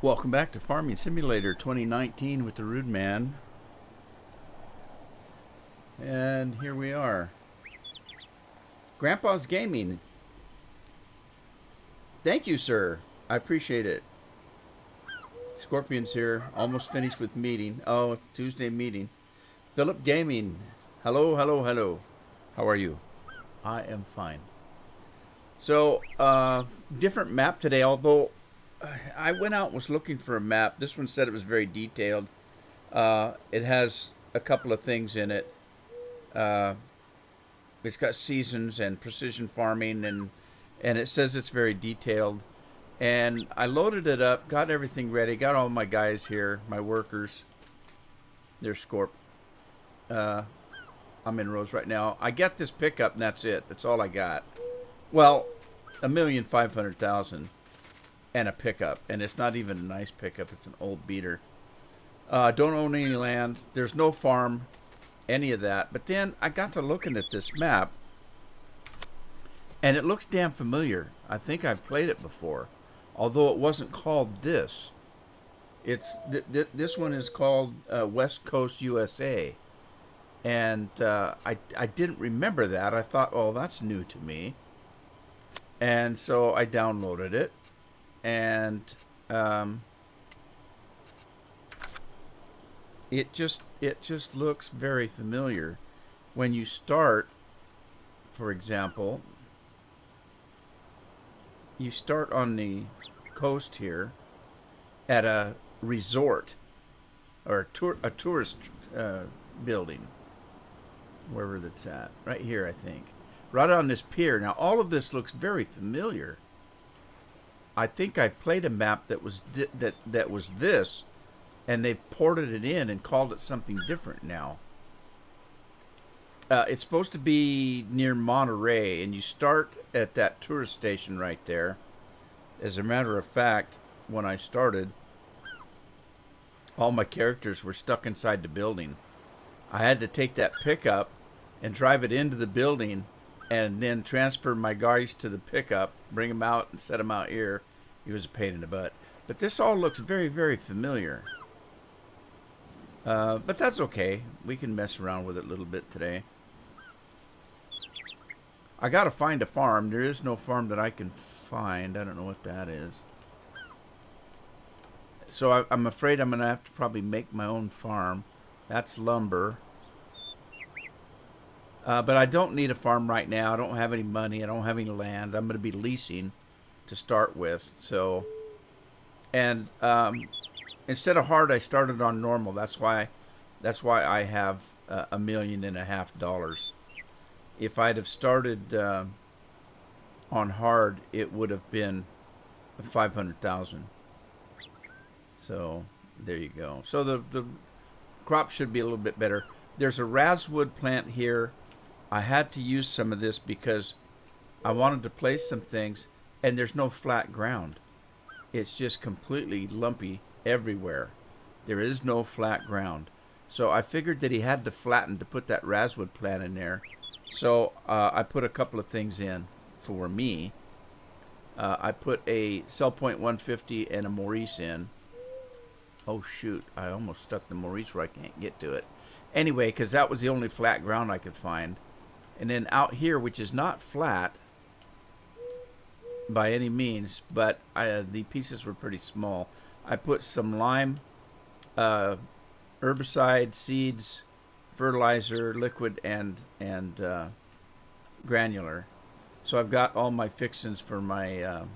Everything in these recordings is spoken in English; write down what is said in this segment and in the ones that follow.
Welcome back to Farming Simulator 2019 with the Rude Man. And here we are. Grandpa's Gaming. Thank you, sir. I appreciate it. Scorpion's here. Almost finished with meeting. Oh, Tuesday meeting. Philip Gaming. Hello, hello, hello. How are you? I am fine. So, different map today, although I went out and was looking for a map. This one said it was very detailed. It has a couple of things in it. It's got seasons and precision farming, and it says it's very detailed. And I loaded it up, got everything ready, got all my guys here, my workers. There's Scorp. I'm in Rose right now. I got this pickup, and that's it. That's all I got. Well, $1,500,000 and a pickup, and it's not even a nice pickup. It's an old beater. Don't own any land. There's no farm, any of that. But then I got to looking at this map, and it looks damn familiar. I think I've played it before, although it wasn't called this. It's this one is called West Coast USA, and I didn't remember that. I thought, oh, that's new to me, and so I downloaded it, and it just looks very familiar. When you start, for example, you start on the coast here at a resort or a tourist building, wherever that's at. Right here, I think. Right on this pier. Now, all of this looks very familiar. I think I played a map that was that was this, and they've ported it in and called it something different now. It's supposed to be near Monterey, and you start at that tourist station right there. As a matter of fact, when I started, all my characters were stuck inside the building. I had to take that pickup and drive it into the building, and then transfer my guys to the pickup, bring them out, and set them out here. It was a pain in the butt. But this all looks very, very familiar. But that's okay. We can mess around with it a little bit today. I gotta find a farm. There is no farm that I can find. I don't know what that is. So I'm afraid I'm gonna have to probably make my own farm. That's lumber. But I don't need a farm right now. I don't have any money. I don't have any land. I'm gonna be leasing to start with. So, and instead of hard, I started on normal. That's why I have $1.5 million. If I'd have started on hard, it would have been 500,000. So there you go. So the crop should be a little bit better. There's a razwood plant here. I had to use some of this because I wanted to place some things, and there's no flat ground. It's just completely lumpy everywhere. There is no flat ground. So I figured that he had to flatten to put that razwood plant in there. So I put a couple of things in for me. I put a Cell Point 150 and a Maurice in. Oh shoot, I almost stuck the Maurice where I can't get to it. Anyway, because that was the only flat ground I could find. And then out here, which is not flat by any means, but the pieces were pretty small. I put some lime, herbicide, seeds, fertilizer, liquid, and granular. So I've got all my fixings for my,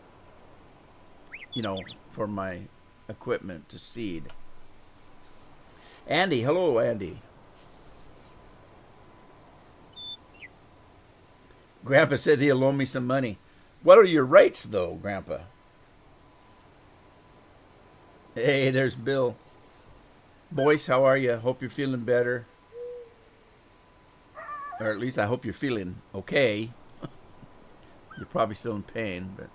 for my equipment to seed. Andy, hello, Andy. Grandpa said he'll loan me some money. What are your rates, though, Grandpa? Hey, there's Bill. Boyce, how are you? Hope you're feeling better. Or at least I hope you're feeling okay. You're probably still in pain. But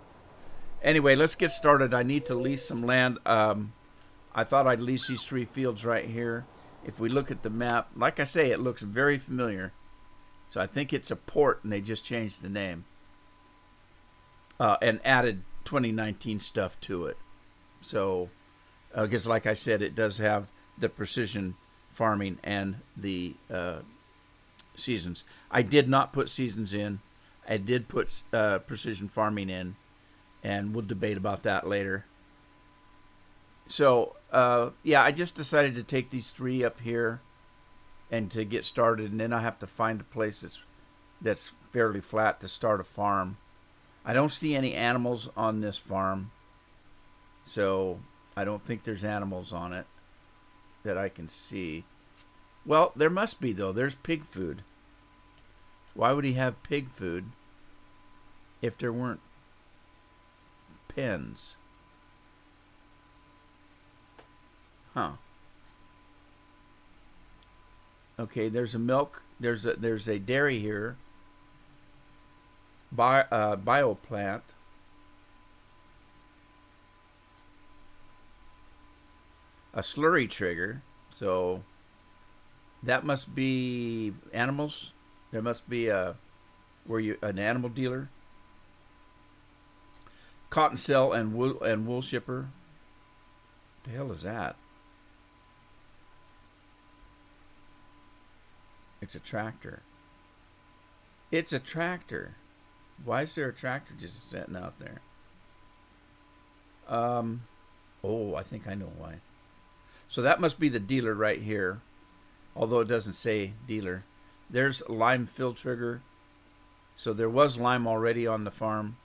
anyway, let's get started. I need to lease some land. I thought I'd lease these 3 fields right here. If we look at the map, like I say, it looks very familiar. So I think it's a port, and they just changed the name. And added 2019 stuff to it. So Because like I said, it does have the precision farming and the seasons. I did not put seasons in. I did put precision farming in, and we'll debate about that later. So, yeah, I just decided to take these 3 up here and to get started, and then I have to find a place that's fairly flat to start a farm. I don't see any animals on this farm, so I don't think there's animals on it that I can see. Well, there must be, though. There's pig food. Why would he have pig food if there weren't pens? Huh. Okay, there's a milk. There's a dairy here. Bioplant. A slurry trigger. So that must be animals. There must be an animal dealer. Cotton cell and wool shipper. What the hell is that? It's a tractor. It's a tractor. Why is there a tractor just sitting out there? Oh, I think I know why. So that must be the dealer right here, although it doesn't say dealer. There's lime fill trigger. So there was lime already on the farm,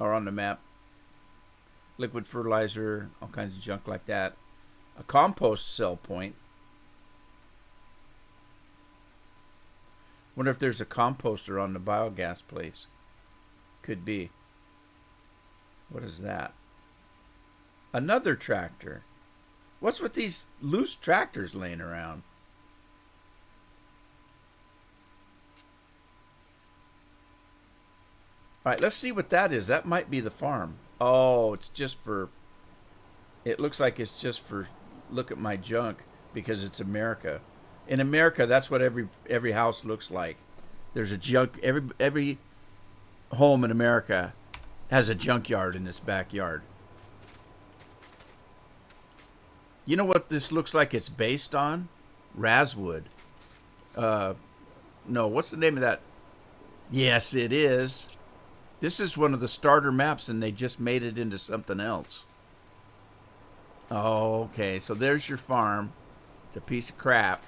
or on the map. Liquid fertilizer, all kinds of junk like that. A compost cell point. Wonder if there's a composter on the biogas place. Could be. What is that? Another tractor. What's with these loose tractors laying around? All right, let's see what that is. That might be the farm. Oh, it's just for... It looks like it's just for... Look at my junk, because it's America. In America, that's what every house looks like. There's a junk... Every home in America has a junkyard in its backyard. You know what this looks like it's based on? Razwood. No, what's the name of that? Yes, it is. This is one of the starter maps, and they just made it into something else. Oh, okay. So there's your farm. It's a piece of crap.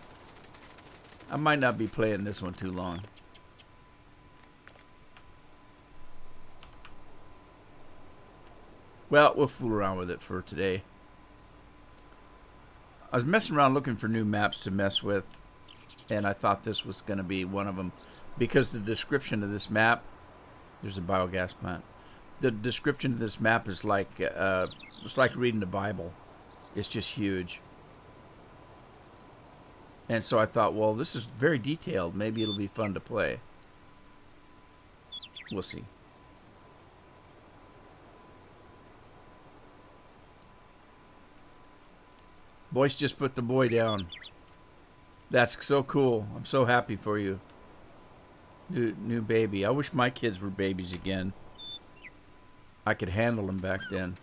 I might not be playing this one too long. Well, we'll fool around with it for today. I was messing around looking for new maps to mess with, and I thought this was going to be one of them, because the description of this map, there's a biogas plant. The description of this map is like it's like reading the Bible. It's just huge. And so I thought, well, this is very detailed. Maybe it'll be fun to play. We'll see. Boyce just put the boy down. That's so cool. I'm so happy for you. New baby. I wish my kids were babies again. I could handle them back then.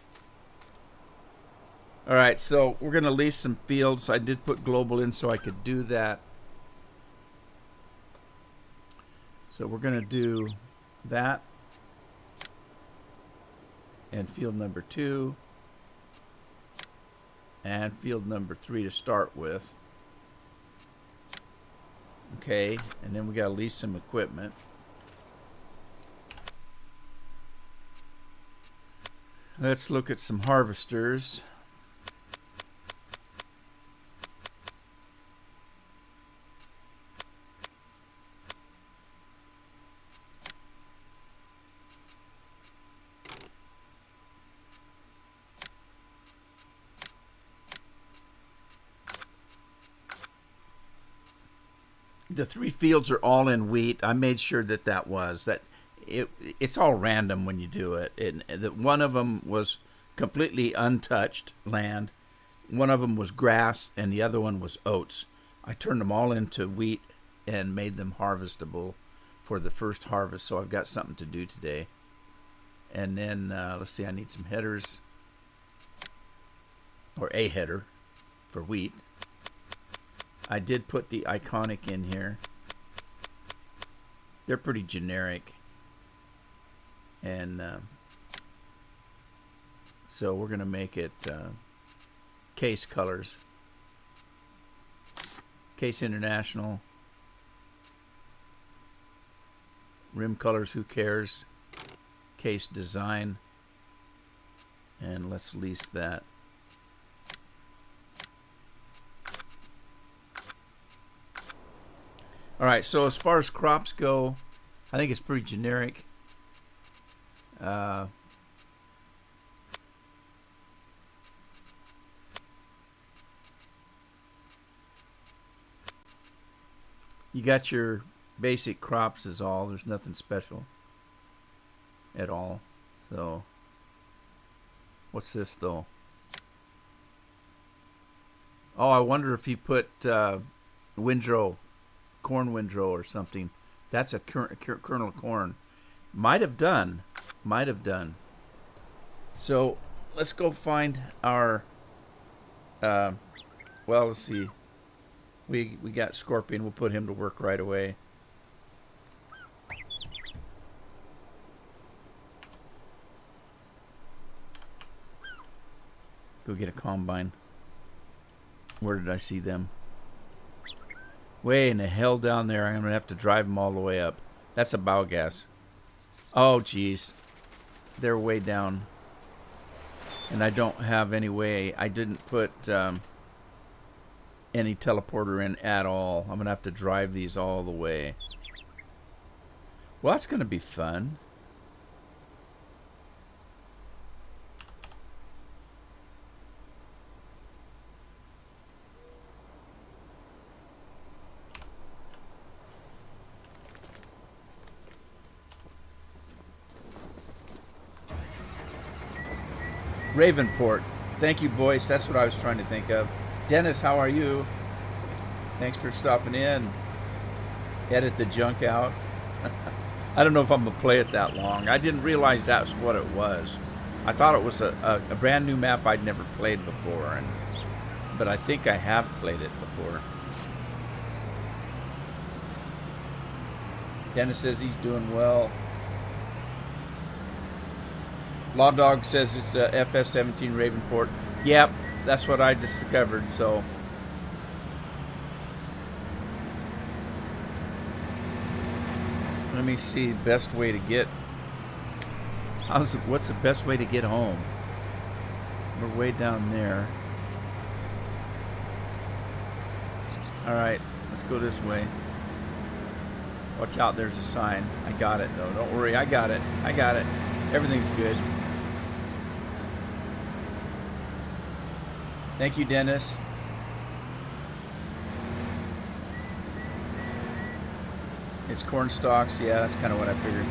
All right, so we're going to lease some fields. I did put global in so I could do that. So we're going to do that. And field number 2. And field number 3 to start with. Okay, and then we got to lease some equipment. Let's look at some harvesters. The 3 fields are all in wheat. I made sure that was that. It's all random when you do it. That one of them was completely untouched land. One of them was grass, and the other one was oats. I turned them all into wheat and made them harvestable for the first harvest. So I've got something to do today. And then let's see. I need some headers. or a header for wheat. I did put the iconic in here. They're pretty generic. And so we're going to make it Case colors. Case International. Rim colors, who cares? Case design. And let's lease that. All right, so as far as crops go, I think it's pretty generic. You got your basic crops is all. There's nothing special at all. So, what's this though? Oh, I wonder if he put windrow, corn windrow or something. That's a kernel of corn. Might have done. Might have done. So, let's go find our, well, let's see. We got Scorpion. We'll put him to work right away. Go get a combine. Where did I see them? Way in the hell down there. I'm going to have to drive them all the way up. That's a biogas. Oh, geez. They're way down. And I don't have any way. I didn't put any teleporter in at all. I'm going to have to drive these all the way. Well, that's going to be fun. Ravenport. Thank you, Boyce. That's what I was trying to think of. Dennis, how are you? Thanks for stopping in. Edit the junk out. I don't know if I'm going to play it that long. I didn't realize that's what it was. I thought it was a brand new map I'd never played before. But I think I have played it before. Dennis says he's doing well. Law Dog says it's a FS-17 Ravenport. Yep, that's what I discovered, so. Let me see, best way to get. What's the best way to get home? We're way down there. Alright, let's go this way. Watch out, there's a sign. I got it, though. Don't worry, I got it. I got it. Everything's good. Thank you, Dennis. It's corn stalks. Yeah, that's kind of what I figured.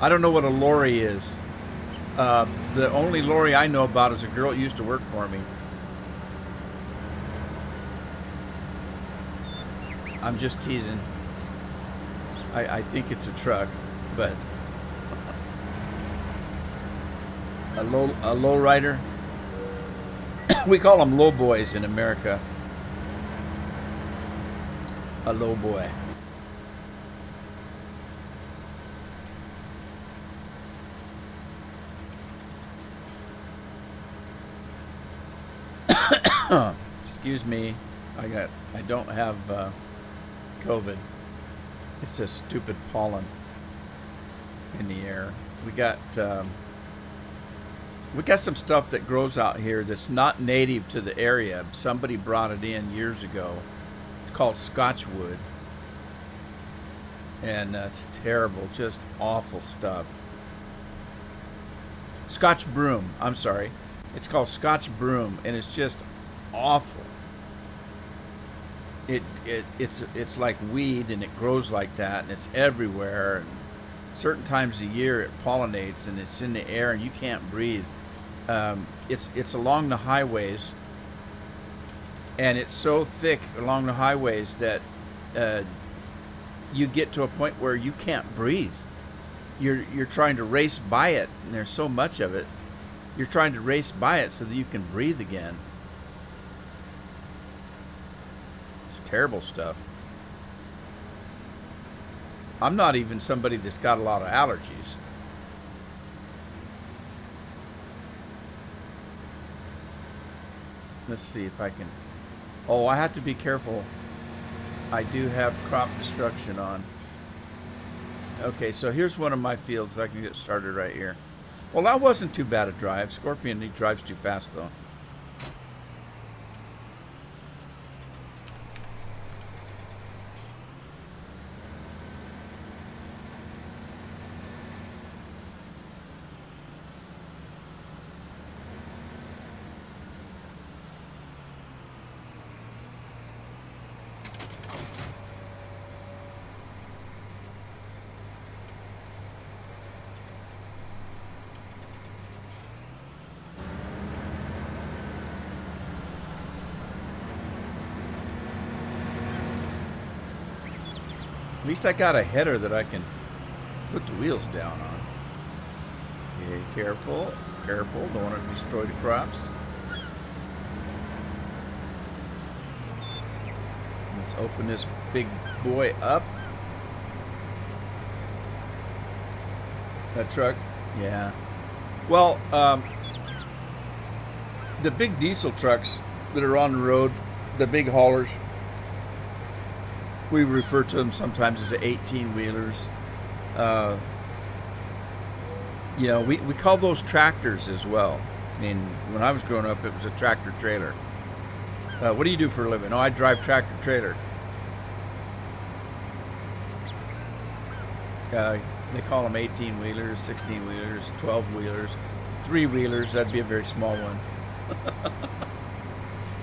I don't know what a lorry is. The only lorry I know about is a girl that used to work for me. I'm just teasing. I think it's a truck, but a low rider. We call them low boys in America. A low boy. Excuse me. I don't have COVID. It's a stupid pollen in the air. We got some stuff that grows out here that's not native to the area. Somebody brought it in years ago. It's called Scotchwood. And that's terrible, just awful stuff. Scotch broom, I'm sorry. It's called Scotch broom, and it's just awful. It's like weed, and it grows like that, and it's everywhere. And certain times of year it pollinates, and it's in the air, and you can't breathe. It's along the highways, and it's so thick along the highways that you get to a point where you can't breathe. you're trying to race by it, and there's so much of it. You're trying to race by it so that you can breathe again. It's terrible stuff. I'm not even somebody that's got a lot of allergies. Let's see if I can. Oh, I have to be careful. I do have crop destruction on. Okay, so here's one of my fields. I can get started right here. Well, that wasn't too bad a drive. Scorpion, he drives too fast, though. At least I got a header that I can put the wheels down on. Okay, careful, careful. Don't want to destroy the crops. Let's open this big boy up. That truck? Yeah. Well, the big diesel trucks that are on the road, the big haulers, we refer to them sometimes as 18-wheelers. You know, we call those tractors as well. I mean, when I was growing up, it was a tractor trailer. What do you do for a living? Oh, I drive tractor trailer. They call them 18-wheelers, 16-wheelers, 12-wheelers, 3-wheelers. That'd be a very small one.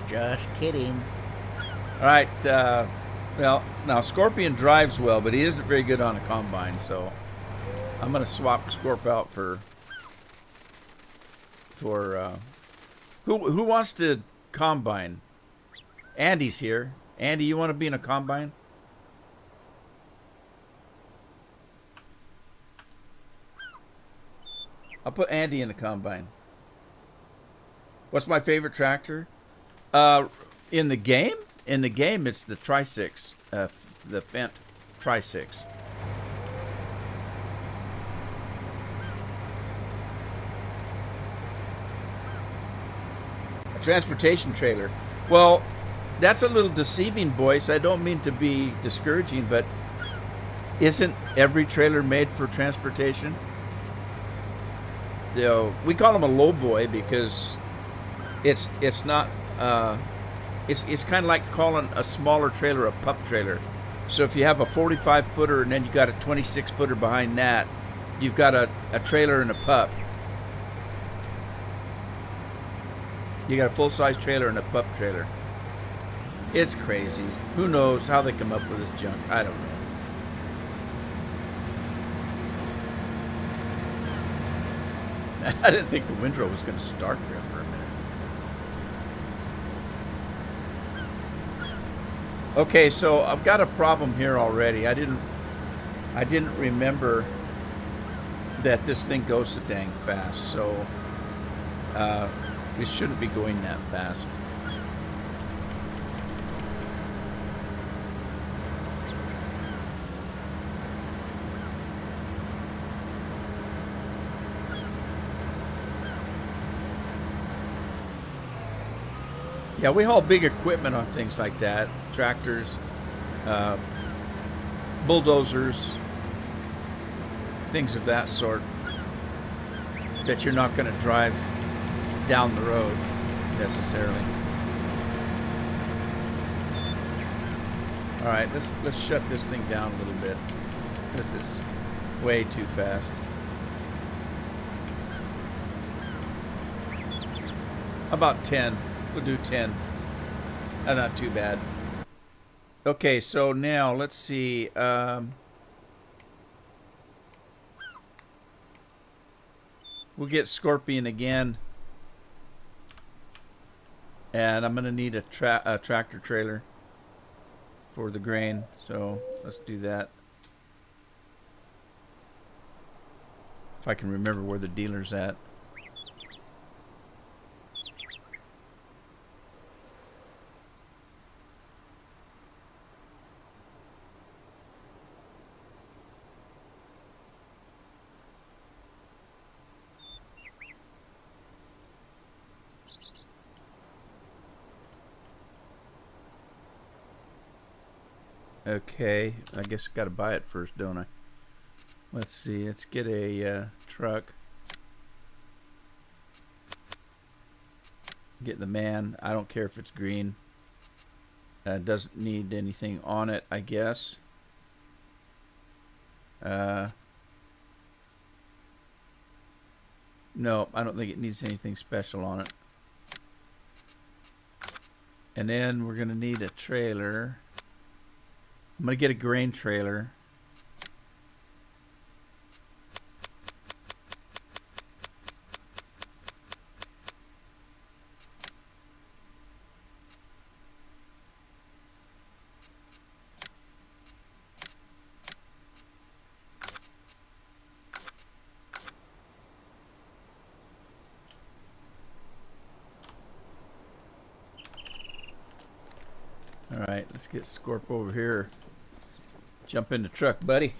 Just kidding. All right. Well, now Scorpion drives well, but he isn't very good on a combine, so I'm going to swap Scorp out for who wants to combine? Andy's here. Andy, you want to be in a combine? I'll put Andy in a combine. What's my favorite tractor? In the game? In the game, it's the Tri-6, the Fendt Tri-6. A transportation trailer. Well, that's a little deceiving, boys. I don't mean to be discouraging, but isn't every trailer made for transportation? So we call them a low boy because it's not. It's kind of like calling a smaller trailer a pup trailer. So if you have a 45-footer and then you got a 26-footer behind that, you've got a trailer and a pup. You got a full-size trailer and a pup trailer. It's crazy. Who knows how they come up with this junk? I don't know. I didn't think the windrow was going to start there for a minute. Okay, so I've got a problem here already. I didn't remember that this thing goes so dang fast. So it shouldn't be going that fast. Yeah, we haul big equipment on things like that. Tractors, bulldozers, things of that sort that you're not going to drive down the road necessarily. All right, let's shut this thing down a little bit. This is way too fast. About 10. We'll do 10. Not too bad. Okay, so now let's see. We'll get Scorpion again. And I'm going to need a tractor trailer for the grain. So let's do that. If I can remember where the dealer's at. Okay, I guess I gotta buy it first, don't I? Let's see, let's get a truck. Get the man. I don't care if it's green. Doesn't need anything on it, I guess. No, I don't think it needs anything special on it. And then we're gonna need a trailer. I'm gonna get a grain trailer. All right, let's get Scorp over here. Jump in the truck, buddy.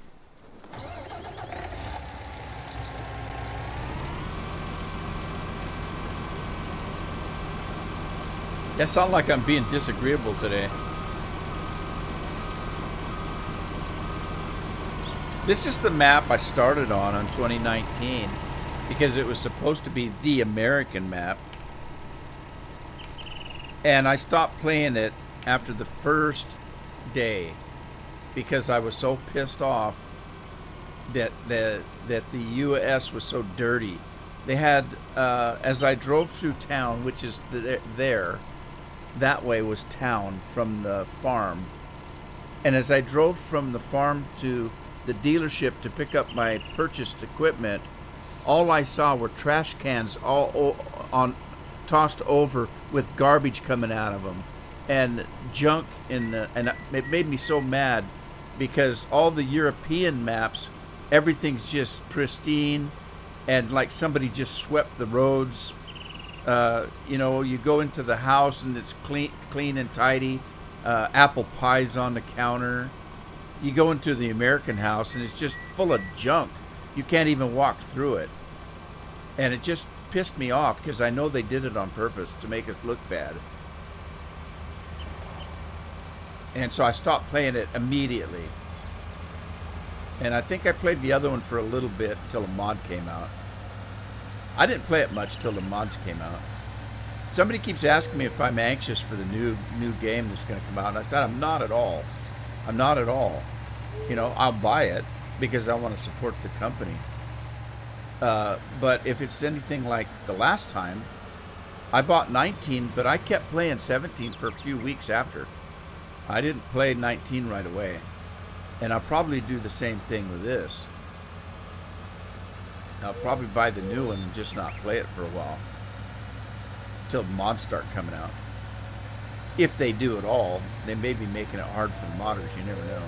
That sounds like I'm being disagreeable today. This is the map I started on 2019 because it was supposed to be the American map. And I stopped playing it after the first day because I was so pissed off that the U.S. was so dirty. They had, as I drove through town, which is there, that way was town from the farm. And as I drove from the farm to the dealership to pick up my purchased equipment, all I saw were trash cans tossed over with garbage coming out of them and junk and it made me so mad because all the European maps, everything's just pristine and like somebody just swept the roads. You know, you go into the house and it's clean and tidy. Apple pies on the counter. You go into the American house and it's just full of junk. You can't even walk through it. And it just pissed me off because I know they did it on purpose to make us look bad. And so I stopped playing it immediately. And I think I played the other one for a little bit till a mod came out. I didn't play it much till the mods came out. Somebody keeps asking me if I'm anxious for the new game that's going to come out. And I said, I'm not at all. I'm not at all. You know, I'll buy it because I want to support the company. But if it's anything like the last time, I bought 19, but I kept playing 17 for a few weeks after. I didn't play 19 right away. And I'll probably do the same thing with this. I'll probably buy the new one and just not play it for a while. Till mods start coming out. If they do at all, they may be making it hard for modders, you never know.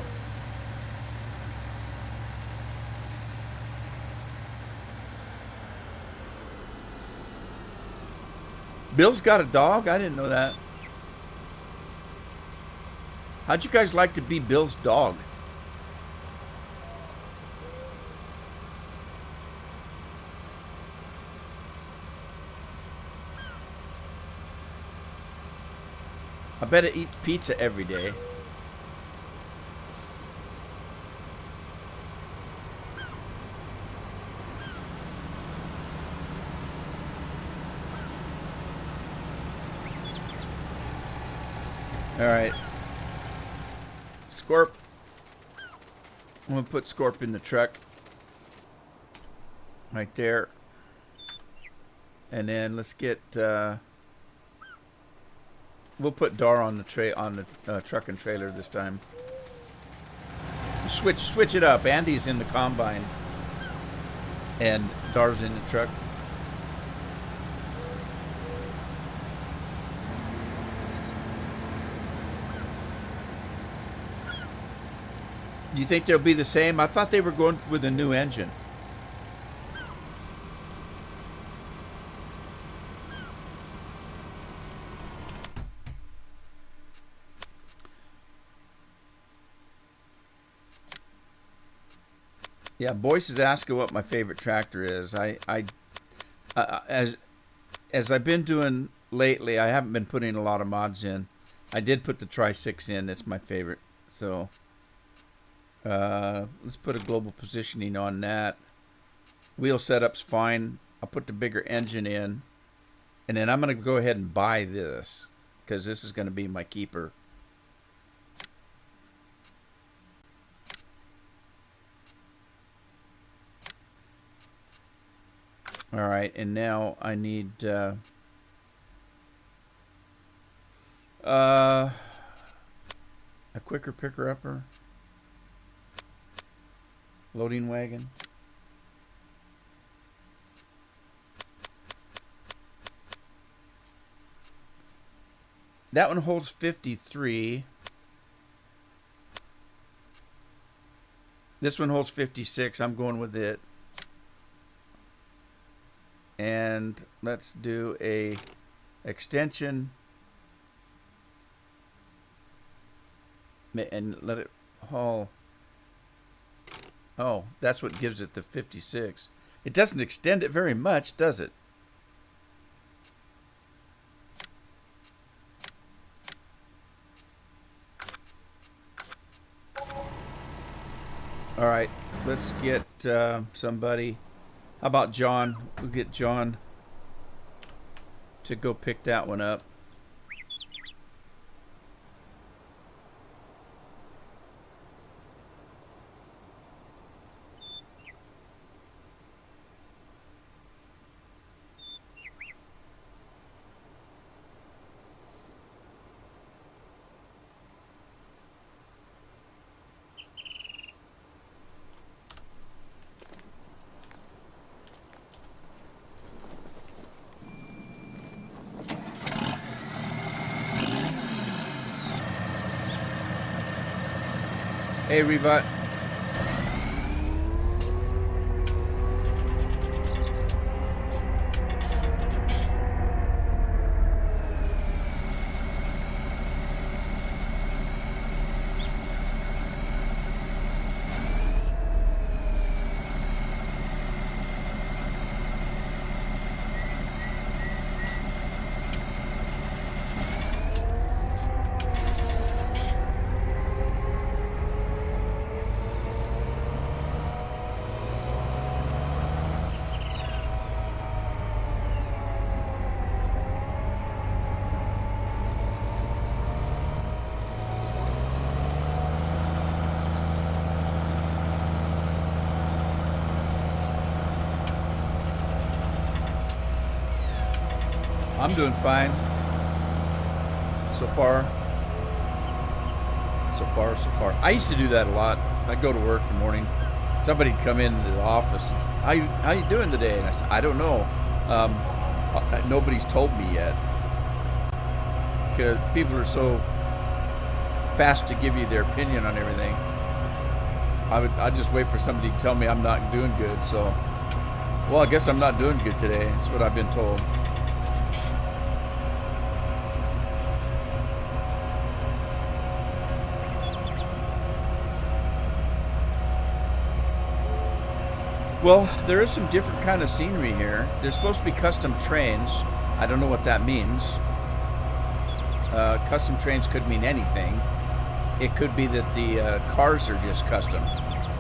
Bill's got a dog? I didn't know that. How'd you guys like to be Bill's dog? I bet it eats pizza every day. All right. Scorp. I'm going to put Scorp in the truck. Right there. And then let's get... we'll put Dar on the truck and trailer this time. Switch it up. Andy's in the combine. And Dar's in the truck. Do you think they'll be the same? I thought they were going with a new engine. Yeah, Boyce is asking what my favorite tractor is. As I've been doing lately, I haven't been putting a lot of mods in. I did put the Tri-6 in. It's my favorite. So let's put a global positioning on that. Wheel setup's fine. I'll put the bigger engine in. And then I'm going to go ahead and buy this, because this is going to be my keeper. All right, and now I need a quicker picker-upper. Loading wagon. That one holds 53. This one holds 56. I'm going with it. And let's do a extension and let it haul. Oh, that's what gives it the 56. It doesn't extend it very much, does it? All right, let's get somebody. How about John? We'll get John to go pick that one up. Hey, Revat. I'm doing fine. So far. I used to do that a lot. I'd go to work in the morning. Somebody'd come into the office. How you doing today? And I said, I don't know. Nobody's told me yet. Because people are so fast to give you their opinion on everything. I'd just wait for somebody to tell me I'm not doing good. So, well, I guess I'm not doing good today. That's what I've been told. Well, there is some different kind of scenery here. There's supposed to be custom trains. I don't know what that means. Custom trains could mean anything. It could be that the cars are just custom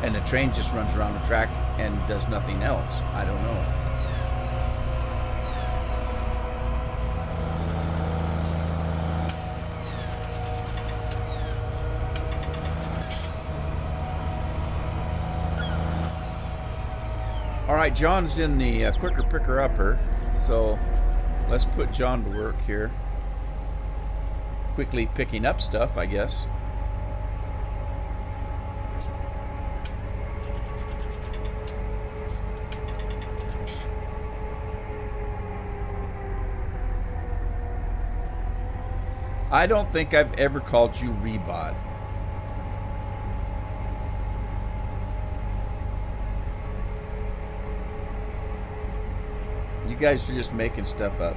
and the train just runs around the track and does nothing else. I don't know. All right, John's in the quicker picker-upper, so let's put John to work here. Quickly picking up stuff, I guess. I don't think I've ever called you Rebot. You guys are just making stuff up.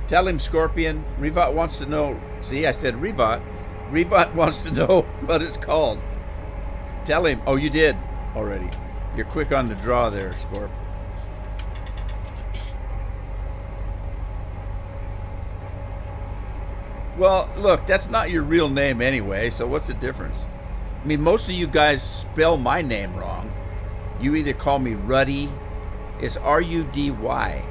Tell him, Scorpion. Revat wants to know. See, I said Revat. Rebot wants to know what it's called. Tell him. Oh, you did already. You're quick on the draw there, Scorp. Well, look, that's not your real name anyway, so what's the difference? I mean, most of you guys spell my name wrong. You either call me Ruddy, it's R-U-D-Y.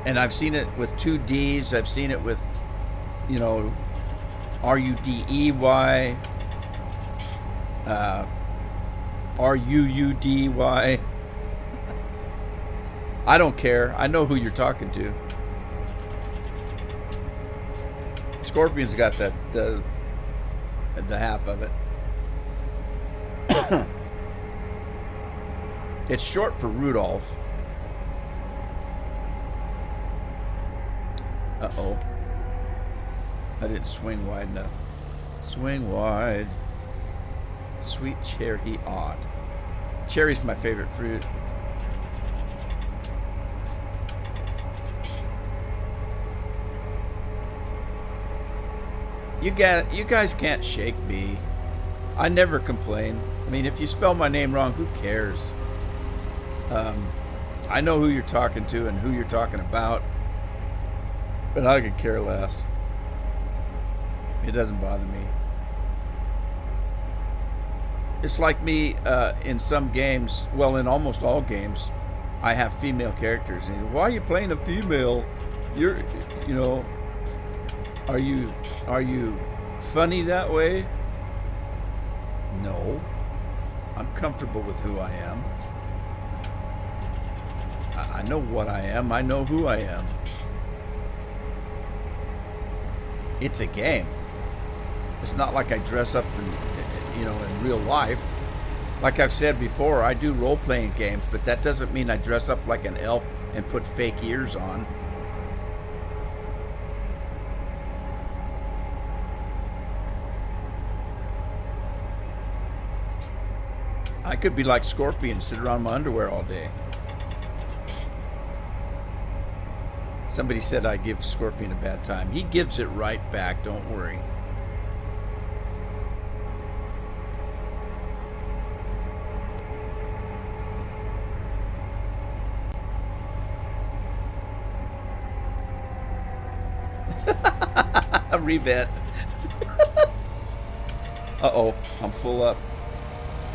And I've seen it with 2 D's, I've seen it with, you know, R-U-D-E-Y, R-U-U-D-Y. I don't care, I know who you're talking to. Scorpion's got the half of it. It's short for Rudolph. Uh-oh. I didn't swing wide enough. Swing wide. Sweet cherry ought. Cherry's my favorite fruit. You guys can't shake me. I never complain. I mean, if you spell my name wrong, who cares? I know who you're talking to and who you're talking about, but I could care less. It doesn't bother me. It's like me in some games, well, in almost all games, I have female characters. And why are you playing a female? You know, are you funny that way? No. I'm comfortable with who I am. I know what I am. I know who I am. It's a game. It's not like I dress up in real life. Like I've said before, I do role-playing games, but that doesn't mean I dress up like an elf and put fake ears on. I could be like Scorpion, sit around my underwear all day. Somebody said I give Scorpion a bad time. He gives it right back, don't worry. Revet. Uh-oh, I'm full up.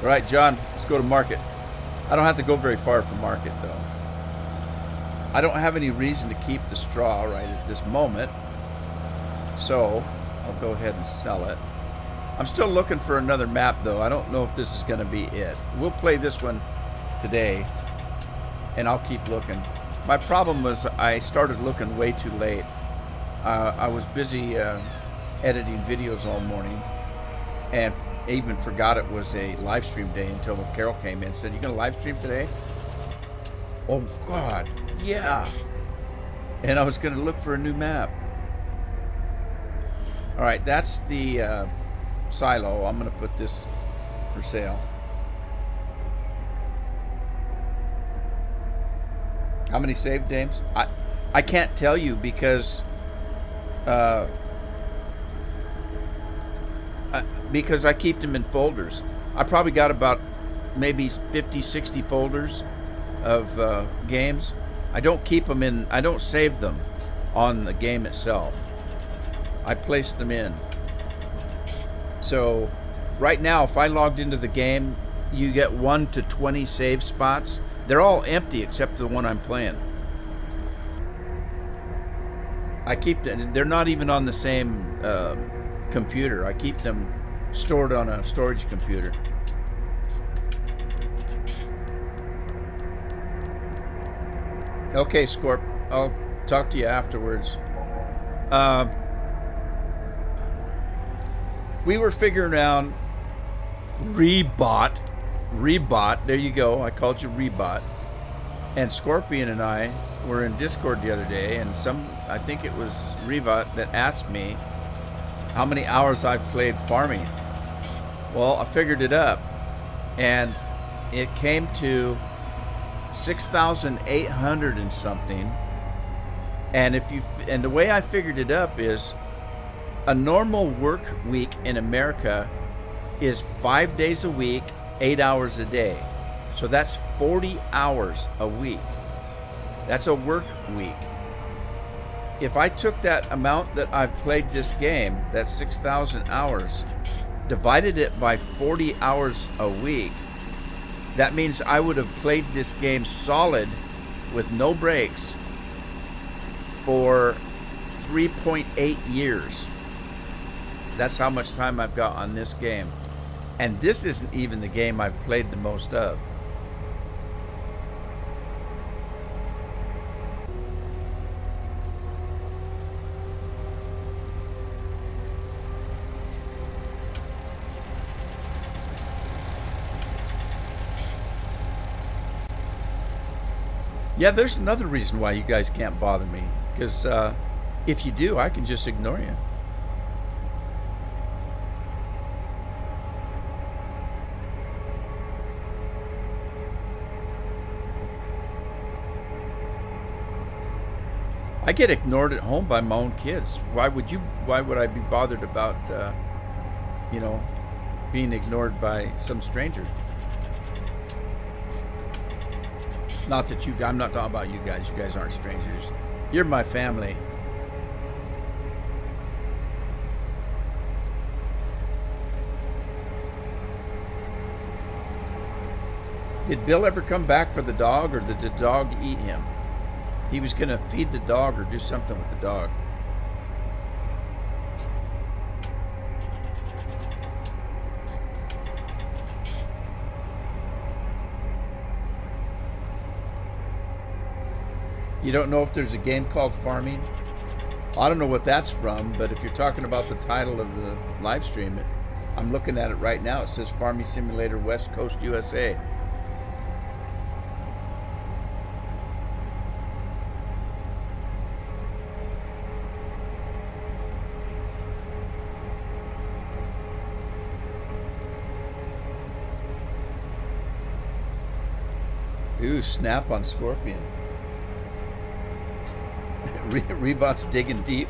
All right, John, let's go to market. I don't have to go very far from market, though. I don't have any reason to keep the straw right at this moment, so I'll go ahead and sell it. I'm still looking for another map, though. I don't know if this is going to be it. We'll play this one today, and I'll keep looking. My problem was I started looking way too late. I was busy editing videos all morning, and even forgot it was a live stream day until Carol came in and said, "You gonna live stream today?" Oh God, yeah. And I was gonna look for a new map. All right, that's the silo. I'm gonna put this for sale. How many saved games? I can't tell you because I keep them in folders. I probably got about maybe 50, 60 folders of games. I don't keep them in, I don't save them on the game itself. I place them in. So right now, if I logged into the game, you get 1 to 20 save spots. They're all empty except the one I'm playing. I keep them, they're not even on the same computer. I keep them stored on a storage computer. Okay, Scorp, I'll talk to you afterwards. We were figuring out Rebot, there you go, I called you Rebot. And Scorpion and I were in Discord the other day, and I think it was Rebot that asked me how many hours I've played farming. Well, I figured it up, and it came to 6,800 and something. And the way I figured it up is A normal work week in America is 5 days a week, 8 hours a day. So that's 40 hours a week. That's a work week. If I took that amount that I've played this game, that's 6,000 hours, divided it by 40 hours a week, that means I would have played this game solid with no breaks for 3.8 years. That's how much time I've got on this game. And this isn't even the game I've played the most of. Yeah, there's another reason why you guys can't bother me. Because if you do, I can just ignore you. I get ignored at home by my own kids. Why would I be bothered about, being ignored by some stranger? Not that I'm not talking about you guys. You guys aren't strangers. You're my family. Did Bill ever come back for the dog, or did the dog eat him? He was going to feed the dog or do something with the dog. You don't know if there's a game called Farming? I don't know what that's from, but if you're talking about the title of the live stream, I'm looking at it right now. It says Farming Simulator West Coast USA. Ooh, snap on Scorpion. Rebot's digging deep.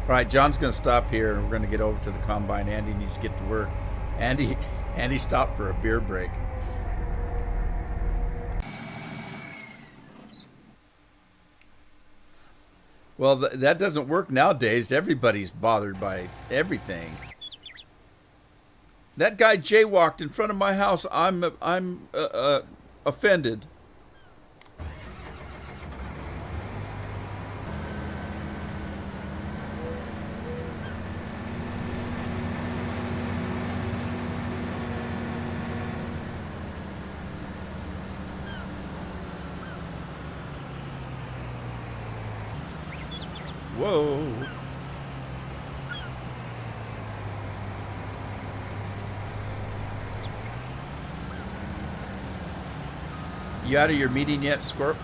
All right, John's going to stop here. We're going to get over to the combine. Andy needs to get to work. Andy stopped for a beer break. Well, that doesn't work nowadays. Everybody's bothered by everything. That guy jaywalked in front of my house. I'm offended. Whoa. You out of your meeting yet, Scorp?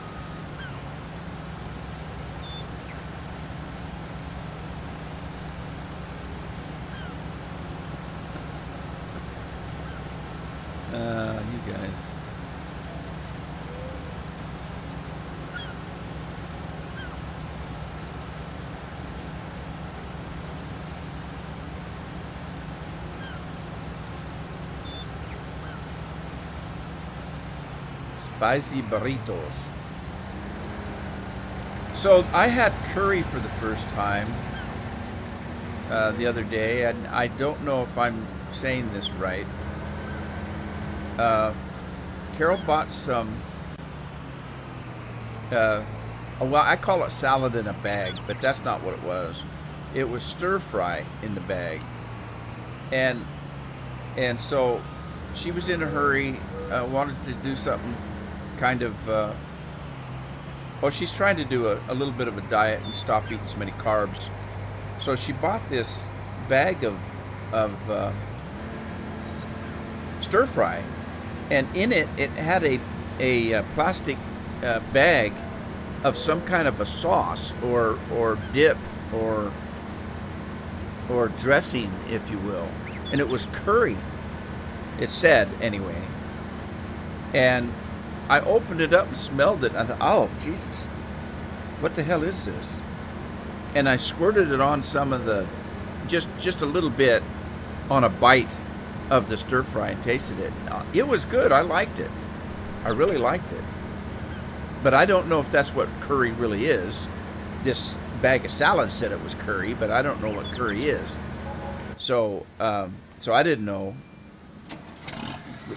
You guys. Spicy burritos. So I had curry for the first time the other day, and I don't know if I'm saying this right. Carol bought some, well, I call it salad in a bag, but that's not what it was. It was stir fry in the bag. And so she was in a hurry, wanted to do something kind of, well, she's trying to do a little bit of a diet and stop eating so many carbs. So she bought this bag of stir fry, and in it had a plastic bag of some kind of a sauce or dip or dressing, if you will, and it was curry. It said anyway, and I opened it up and smelled it. I thought, oh, Jesus, what the hell is this? And I squirted it on some of the, just a little bit on a bite of the stir fry and tasted it. It was good. I liked it. I really liked it. But I don't know if that's what curry really is. This bag of salad said it was curry, but I don't know what curry is. So, so I didn't know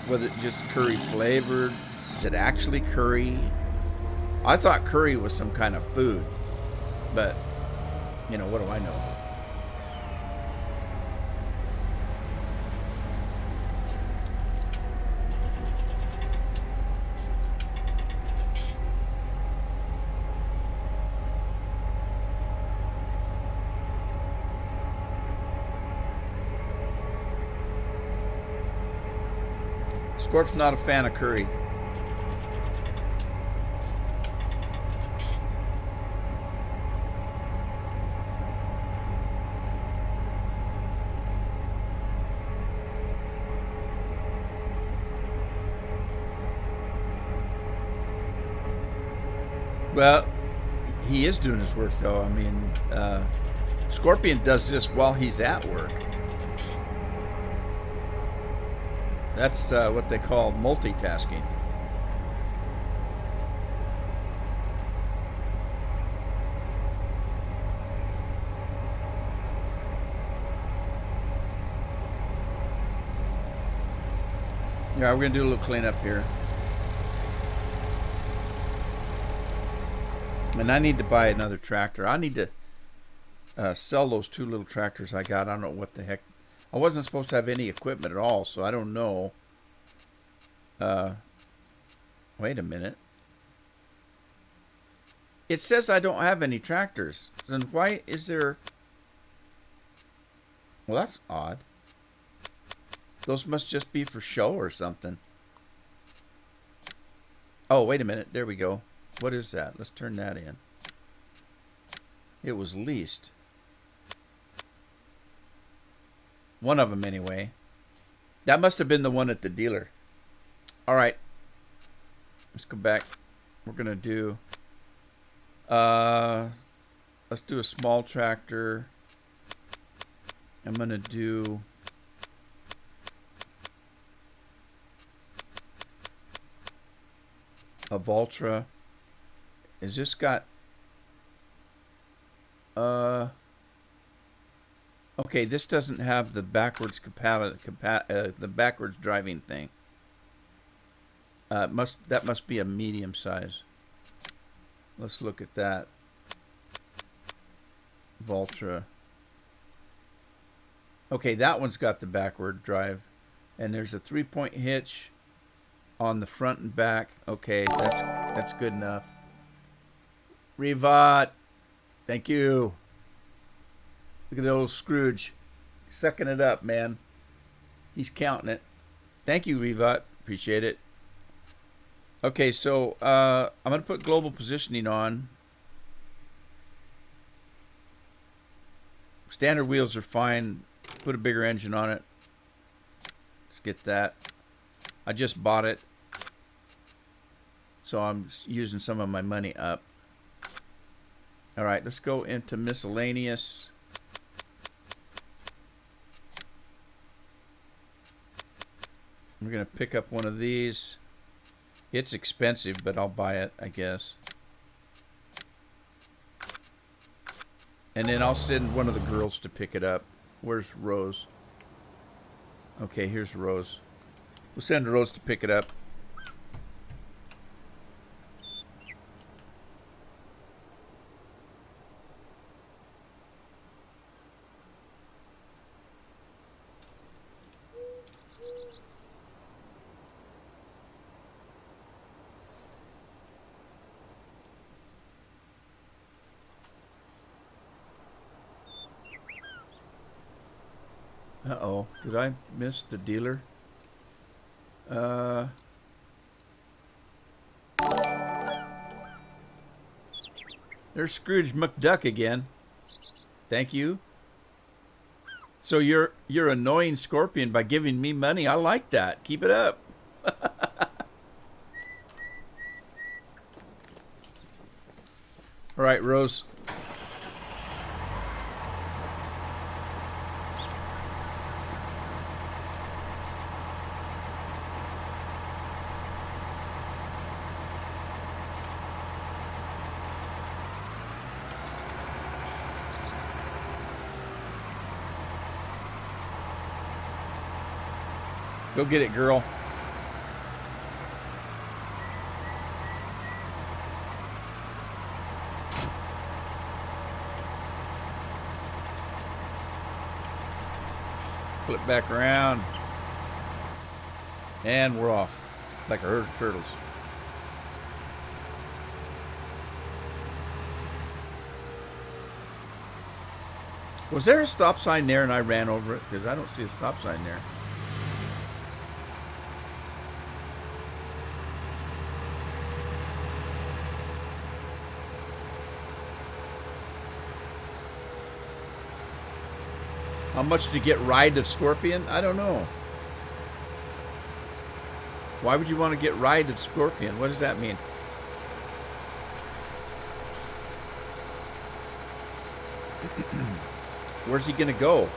whether it just curry flavored. Is it actually curry? I thought curry was some kind of food, but you know, what do I know? Scorp's not a fan of curry. Well, he is doing his work, though. I mean, Scorpion does this while he's at work. That's what they call multitasking. Yeah, we're going to do a little cleanup here. And I need to buy another tractor. I need to sell those two little tractors I got. I don't know what the heck. I wasn't supposed to have any equipment at all, so I don't know. Wait a minute. It says I don't have any tractors. Then why is there... Well, that's odd. Those must just be for show or something. Oh, wait a minute. There we go. What is that? Let's turn that in. It was leased. One of them, anyway. That must have been the one at the dealer. All right. Let's go back. We're going to do... let's do a small tractor. I'm going to do... a Valtra. Is this got... Okay, this doesn't have the backwards the backwards driving thing. That must be a medium size. Let's look at that. Valtra. Okay, that one's got the backward drive, and there's a 3-point hitch on the front and back. Okay, that's good enough. Revat, thank you. Look at the old Scrooge, sucking it up, man. He's counting it. Thank you, Revat. Appreciate it. Okay, so I'm going to put global positioning on. Standard wheels are fine. Put a bigger engine on it. Let's get that. I just bought it, so I'm using some of my money up. All right, let's go into miscellaneous. We're going to pick up one of these. It's expensive, but I'll buy it, I guess. And then I'll send one of the girls to pick it up. Where's Rose? Okay, here's Rose. We'll send Rose to pick it up. Uh-oh, did I miss the dealer? There's Scrooge McDuck again. Thank you. So you're annoying Scorpion by giving me money. I like that. Keep it up. All right, Rose. Go get it, girl. Flip back around. And we're off. Like a herd of turtles. Was there a stop sign there and I ran over it? Because I don't see a stop sign there. How much to get ride of Scorpion? I don't know. Why would you want to get ride of Scorpion? What does that mean? Where's he gonna go?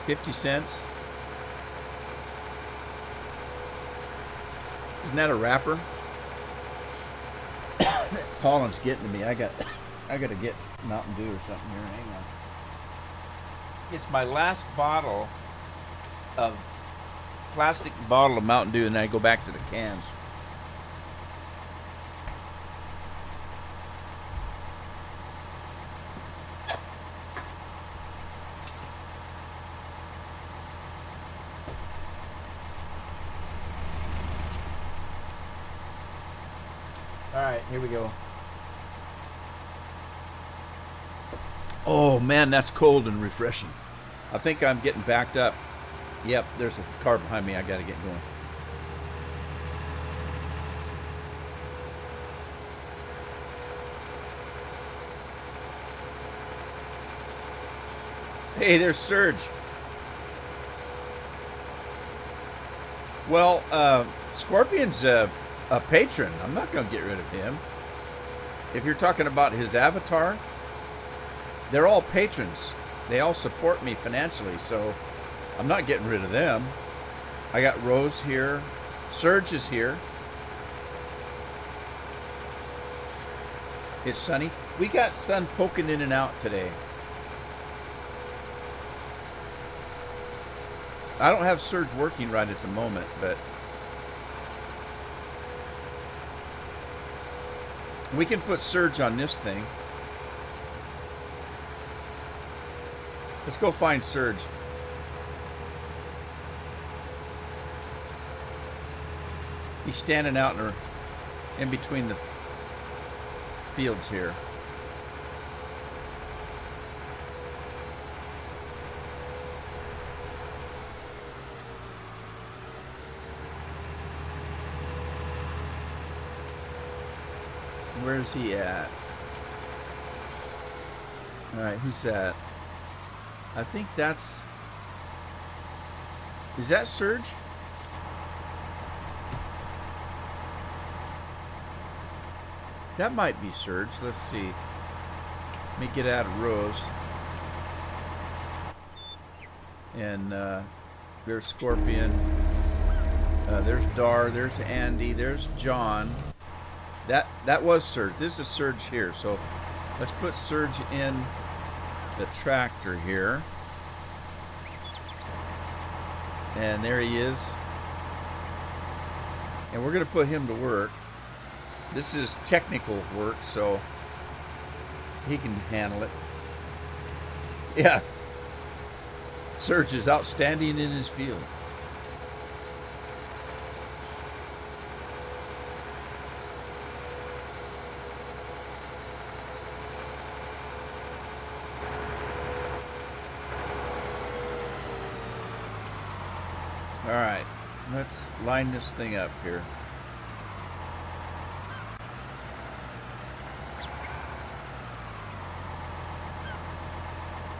$0.50? Isn't that a rapper? Pollen's getting to me. I gotta get Mountain Dew or something here. Hang on. It's my last bottle of plastic bottle of Mountain Dew, and then I go back to the cans. All right, here we go. Oh man, that's cold and refreshing. I think I'm getting backed up. Yep, there's a car behind me. I gotta get going. Hey, there's Serge. Well, Scorpion's a patron. I'm not going to get rid of him. If you're talking about his avatar, they're all patrons. They all support me financially, so I'm not getting rid of them. I got Rose here. Serge is here. It's sunny. We got sun poking in and out today. I don't have Serge working right at the moment, but we can put Serge on this thing. Let's go find Serge. He's standing out in between the fields here. Where's he at? All right, who's that? I think that's... Is that Serge? That might be Serge. Let's see. Let me get out of Rose. And there's Scorpion. There's Dar. There's Andy. There's John. That was Serge. This is Serge here. So let's put Serge in the tractor here. And there he is. And we're going to put him to work. This is technical work, so he can handle it. Yeah. Serge is outstanding in his field. All right, let's line this thing up here.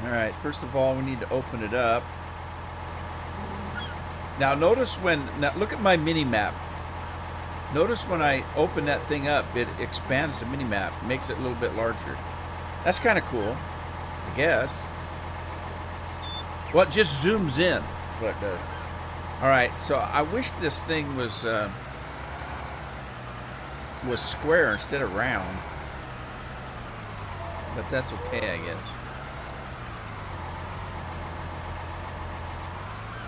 All right, first of all, we need to open it up. Now notice now look at my mini map. Notice when I open that thing up, it expands the mini map, makes it a little bit larger. That's kind of cool, I guess. Well, it just zooms in. That's what it does. All right, so I wish this thing was square instead of round, but that's okay, I guess.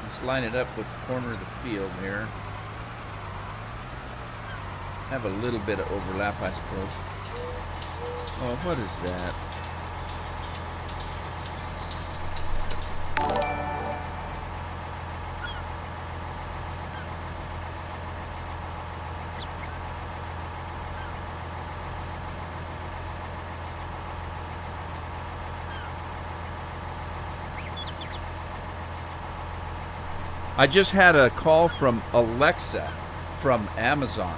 Let's line it up with the corner of the field here. Have a little bit of overlap, I suppose. Oh, what is that? I just had a call from Alexa from Amazon,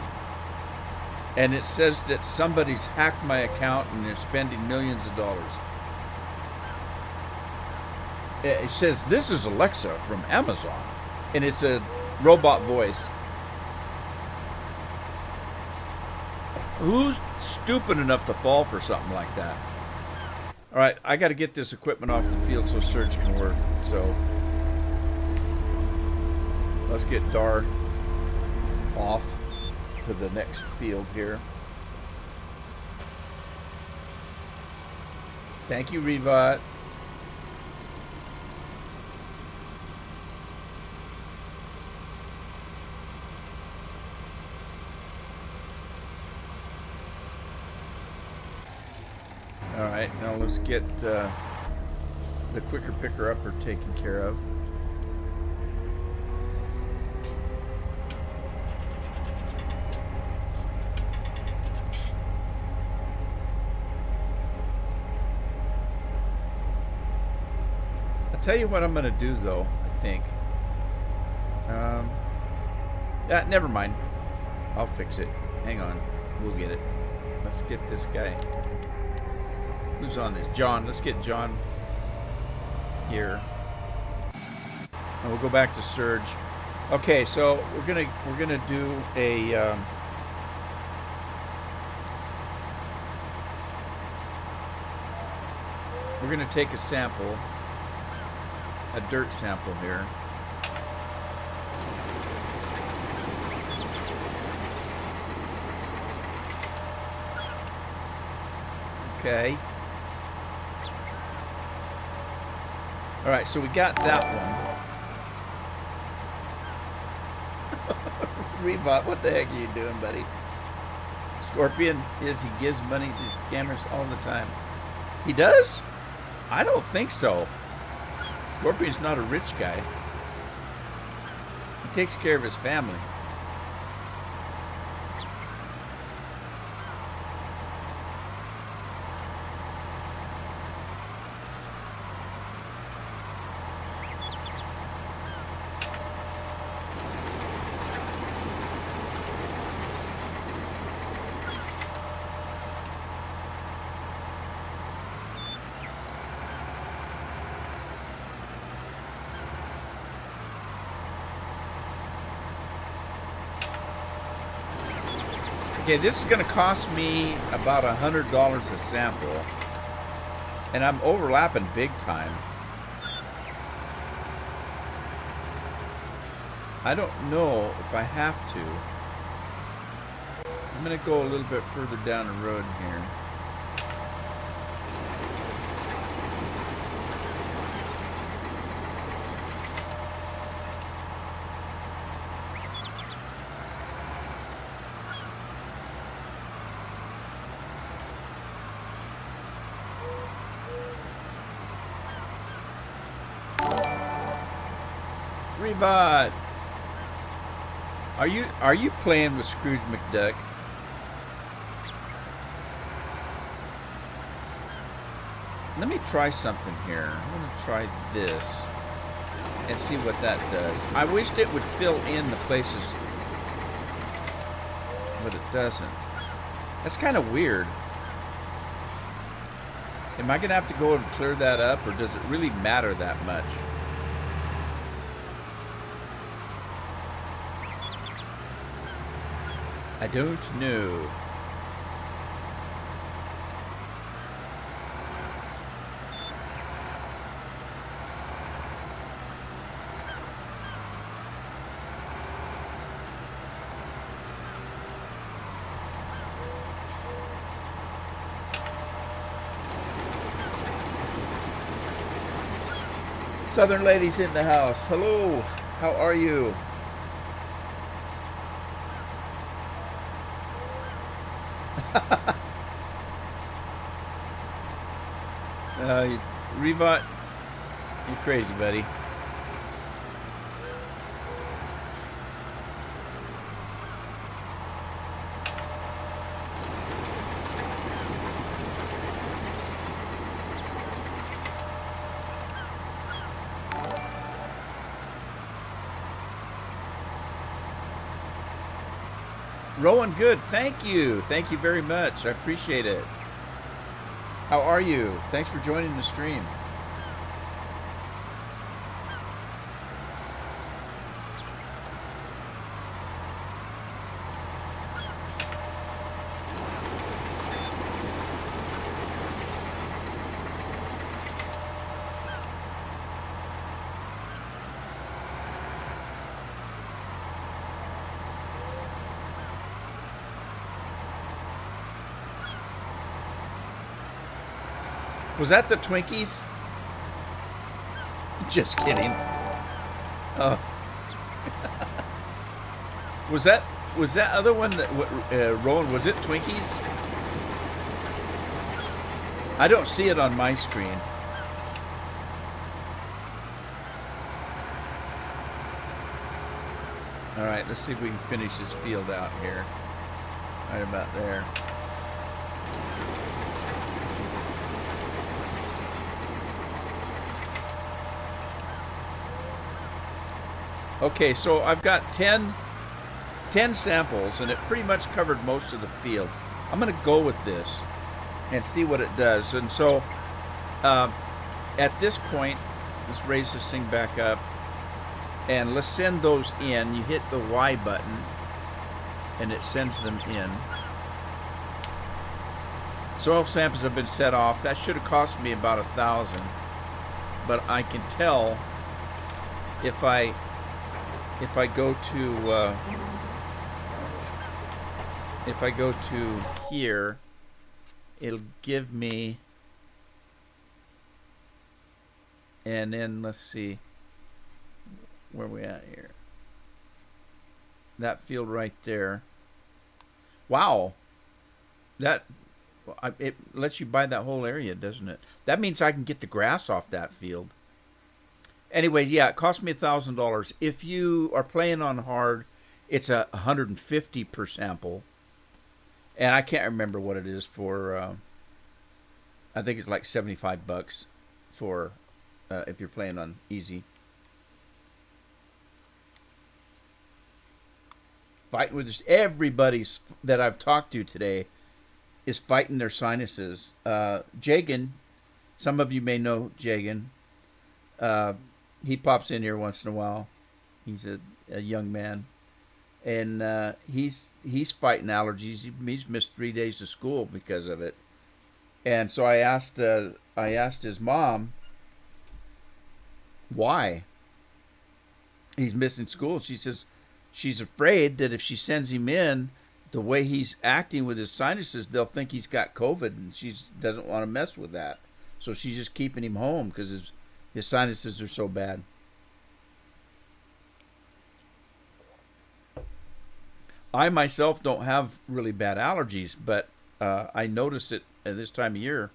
and it says that somebody's hacked my account and they're spending millions of dollars. It says, "This is Alexa from Amazon," and it's a robot voice. Who's stupid enough to fall for something like that? All right, I got to get this equipment off the field so Surge can work. So let's get Dar off to the next field here. Thank you, Revat. All right, now let's get the quicker picker-upper taken care of. I'll tell you what I'm going to do, though, I think. Yeah, never mind. I'll fix it. Hang on. We'll get it. Let's get this guy. Who's on this? John. Let's get John here. And we'll go back to Surge. Okay, so we're gonna do a we're gonna take a sample, a dirt sample here. Okay. All right, so we got that one. Rebot, what the heck are you doing, buddy? Scorpion he gives money to scammers all the time. He does? I don't think so. Scorpion's not a rich guy. He takes care of his family. Okay, this is going to cost me about $100 a sample, and I'm overlapping big time. I don't know if I have to. I'm going to go a little bit further down the road here. Rebot, are you playing with Scrooge McDuck? Let me try something here. I'm going to try this and see what that does. I wished it would fill in the places, but it doesn't. That's kind of weird. Am I going to have to go and clear that up, or does it really matter that much? I don't know. Southern ladies in the house. Hello. How are you? Rebot, you're crazy, buddy. Rowan, good. Thank you. Thank you very much. I appreciate it. How are you? Thanks for joining the stream. Was that the Twinkies? Just kidding. Oh. was that other one that Rowan? Was it Twinkies? I don't see it on my screen. All right, let's see if we can finish this field out here. Right about there. Okay, so I've got 10 samples, and it pretty much covered most of the field. I'm going to go with this and see what it does. And so at this point, let's raise this thing back up, and let's send those in. You hit the Y button, and it sends them in. Soil samples have been set off. That should have cost me about 1,000, but I can tell if I go to here, it'll give me, and then let's see where we at here. That field right there. Wow, it lets you buy that whole area, doesn't it? That means I can get the grass off that field. Anyway, yeah, it cost me $1,000. If you are playing on hard, it's $150 per sample, and I can't remember what it is for. I think it's like $75 for if you're playing on easy. Fighting with just everybody's that I've talked to today is fighting their sinuses. Jagan, some of you may know Jagan. He pops in here once in a while. He's a young man, and he's fighting allergies. He's missed 3 days of school because of it. And so I asked his mom why he's missing school. She says she's afraid that if she sends him in, the way he's acting with his sinuses, they'll think he's got COVID, and she doesn't want to mess with that. So she's just keeping him home because his sinuses are so bad. I myself don't have really bad allergies, but I notice it at this time of year.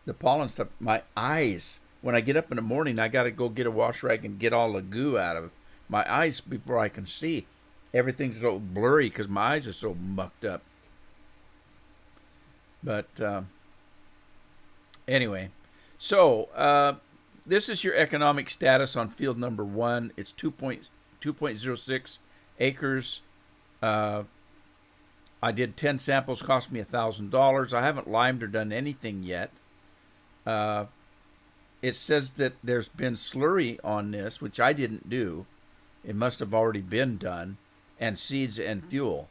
The pollen stuff, my eyes, when I get up in the morning, I got to go get a wash rag and get all the goo out of my eyes before I can see. Everything's so blurry because my eyes are so mucked up. But anyway, so this is your economic status on field number 1. It's 2.06 acres. I did 10 samples, cost me $1,000. I haven't limed or done anything yet. It says that there's been slurry on this, which I didn't do. It must have already been done, and seeds and fuel.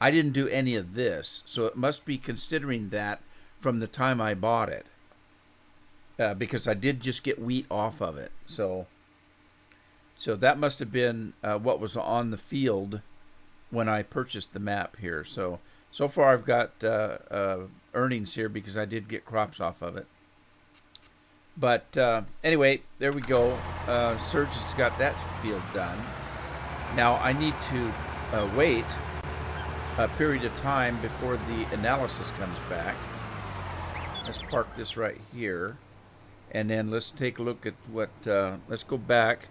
I didn't do any of this, so it must be considering that from the time I bought it, because I did just get wheat off of it. So that must have been what was on the field when I purchased the map here. So far I've got earnings here because I did get crops off of it. But anyway, there we go. Serge has got that field done. Now I need to wait a period of time before the analysis comes back. Let's park this right here. And then let's take a look at what, let's go back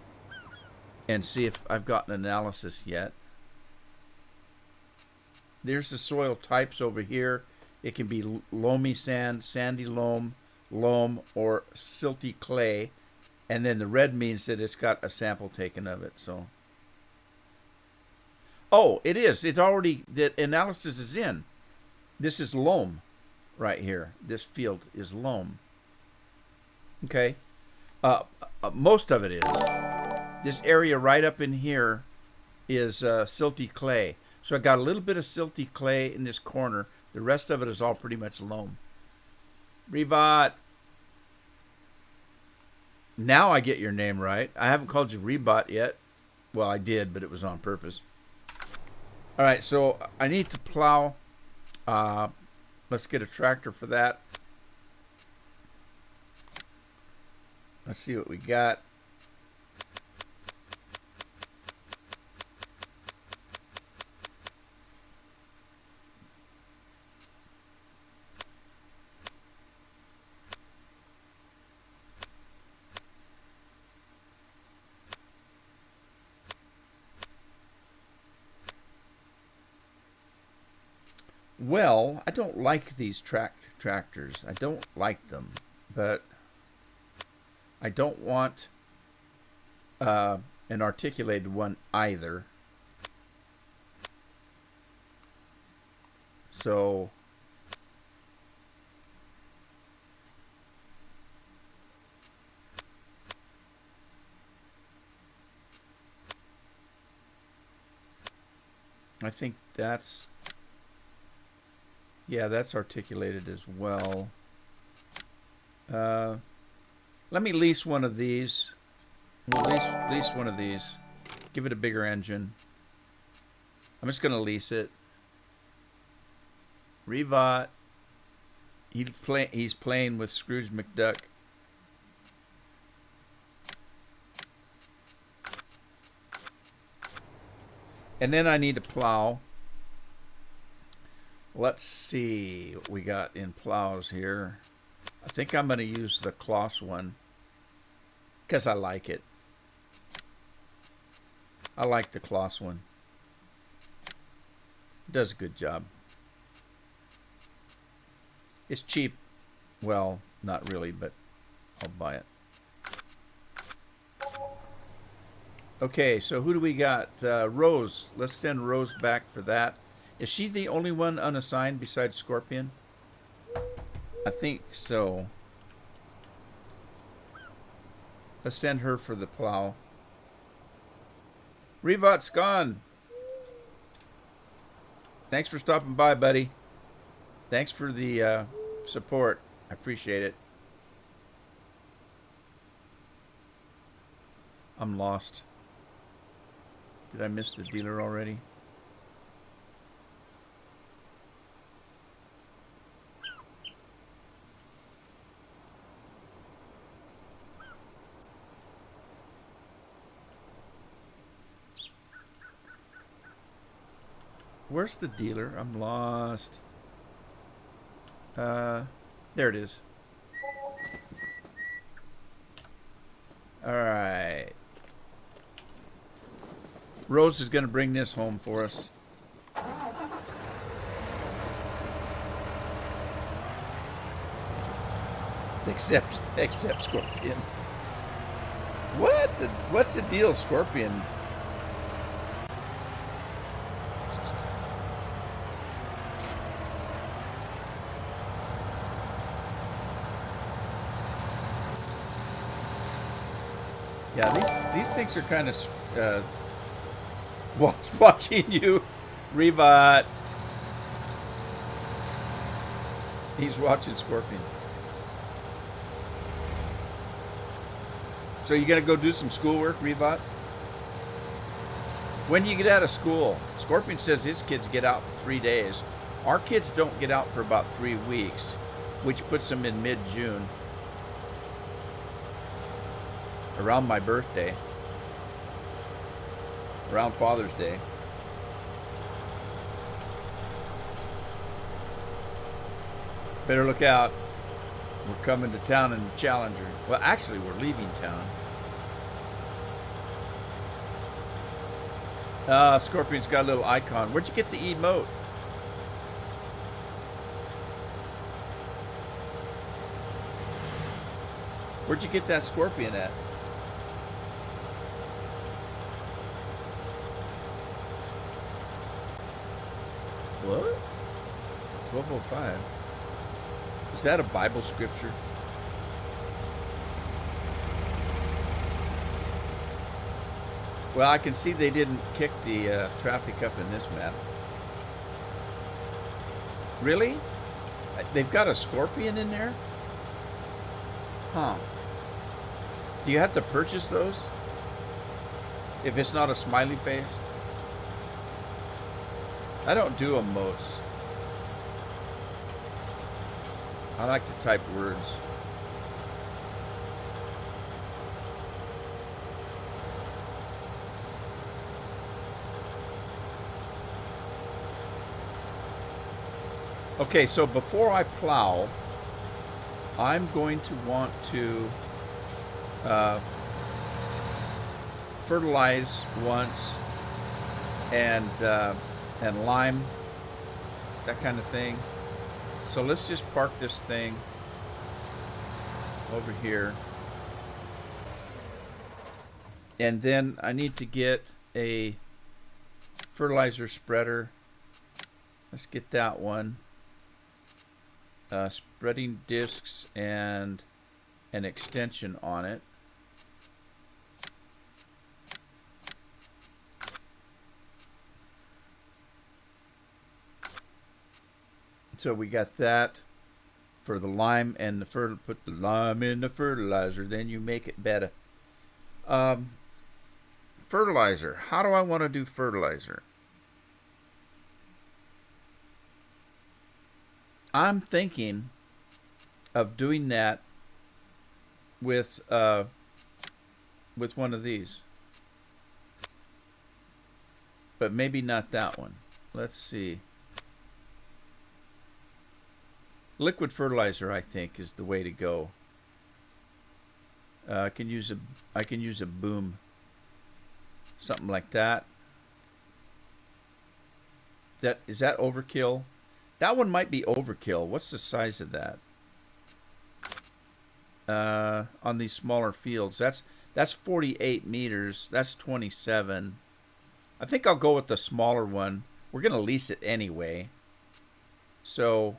and see if I've gotten analysis yet. There's the soil types over here. It can be loamy sand, sandy loam, or silty clay. And then the red means that it's got a sample taken of it. So, oh, it is. It already, the analysis is in. This is loam right here. This field is loam. Okay. Most of it is. This area right up in here is silty clay. So I got a little bit of silty clay in this corner. The rest of it is all pretty much loam. Rebot. Now I get your name right. I haven't called you Rebot yet. Well, I did, but it was on purpose. All right, so I need to plow. Let's get a tractor for that. Let's see what we got. Well, I don't like these tractors. I don't like them, but I don't want an articulated one either. So I think that's, yeah, that's articulated as well. Let me lease one of these. We'll lease one of these. Give it a bigger engine. I'm just going to lease it. Rebot. He's playing with Scrooge McDuck. And then I need to plow. Let's see what we got in plows here. I think I'm going to use the Kloss one because I like it. I like the Kloss one. It does a good job. It's cheap. Well, not really, but I'll buy it. Okay, so who do we got? Rose. Let's send Rose back for that. Is she the only one unassigned besides Scorpion? I think so. Let's send her for the plow. Revot's gone. Thanks for stopping by, buddy. Thanks for the support. I appreciate it. I'm lost. Did I miss the dealer already? Where's the dealer? I'm lost. There it is. All right. Rose is going to bring this home for us. Except Scorpion. What's the deal, Scorpion? Yeah, these things are kind of watching you, Rebot. He's watching Scorpion. So you gonna go do some schoolwork, Rebot? When do you get out of school? Scorpion says his kids get out in 3 days. Our kids don't get out for about 3 weeks, which puts them in mid-June. Around my birthday. Around Father's Day. Better look out. We're coming to town in Challenger. Well, actually, we're leaving town. Scorpion's got a little icon. Where'd you get the emote? Where'd you get that Scorpion at? What? 12:05. Is that a Bible scripture? Well, I can see they didn't kick the traffic up in this map. Really? They've got a Scorpion in there? Huh. Do you have to purchase those? If it's not a smiley face? I don't do emotes. I like to type words. Okay, so before I plow, I'm going to want to fertilize once and lime, that kind of thing. So let's just park this thing over here. And then I need to get a fertilizer spreader. Let's get that one. Spreading discs and an extension on it. So we got that for the lime and the put the lime in the fertilizer, then you make it better. Fertilizer. How do I want to do fertilizer? I'm thinking of doing that with one of these, but maybe not that one. Let's see. Liquid fertilizer, I think, is the way to go. I can use a boom, something like that. Is that overkill? That one might be overkill. What's the size of that? On these smaller fields, that's 48 meters. That's 27. I think I'll go with the smaller one. We're gonna lease it anyway, so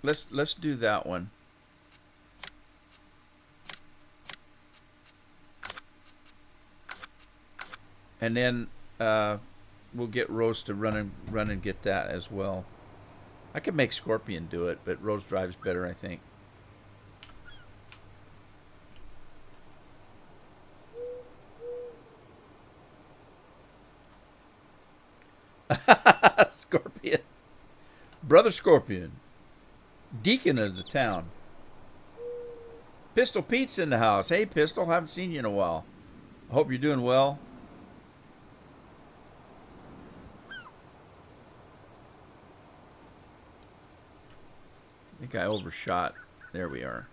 let's do that one. And then we'll get Rose to run and get that as well. I could make Scorpion do it, but Rose drives better, I think. Scorpion. Brother Scorpion. Deacon of the town. Pistol Pete's in the house. Hey, Pistol. Haven't seen you in a while. I hope you're doing well. I think I overshot. There we are.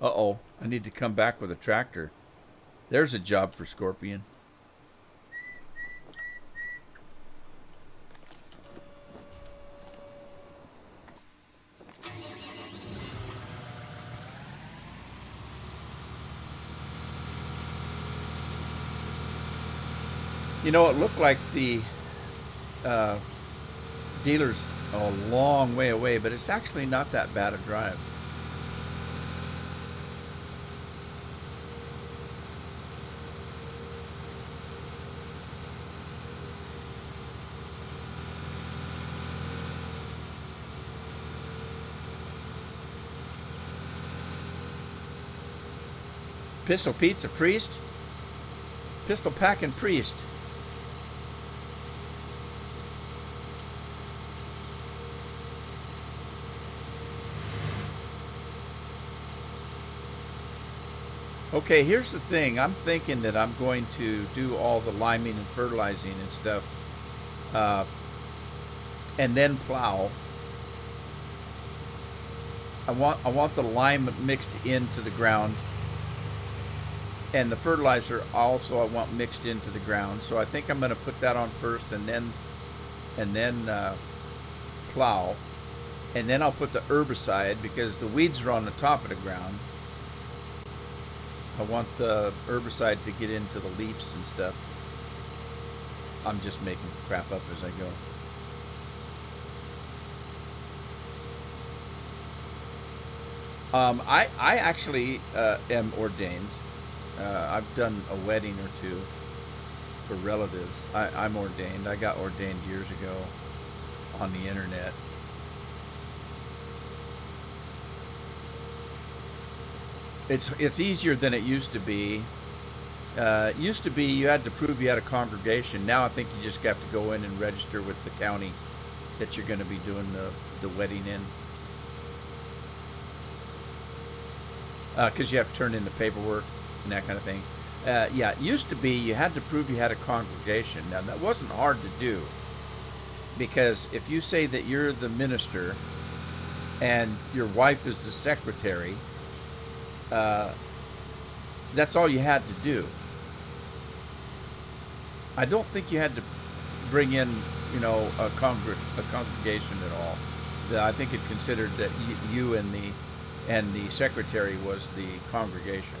Uh-oh. I need to come back with a tractor. There's a job for Scorpion. You know, it looked like the dealer's a long way away, but it's actually not that bad a drive. Pistol Pete's a priest? Pistol packing priest. Okay, here's the thing. I'm thinking that I'm going to do all the liming and fertilizing and stuff, and then plow. I want the lime mixed into the ground, and the fertilizer also I want mixed into the ground. So I think I'm going to put that on first, and then plow, and then I'll put the herbicide because the weeds are on the top of the ground. I want the herbicide to get into the leaves and stuff. I'm just making crap up as I go. I actually am ordained. I've done a wedding or two for relatives. I'm ordained. I got ordained years ago on the internet. It's easier than it used to be. Used to be you had to prove you had a congregation. Now I think you just have to go in and register with the county that you're going to be doing the wedding in. Because you have to turn in the paperwork and that kind of thing. Yeah, it used to be you had to prove you had a congregation. Now that wasn't hard to do, because if you say that you're the minister and your wife is the secretary, that's all you had to do. I don't think you had to bring in, a congregation at all. I think it considered that you and the secretary was the congregation.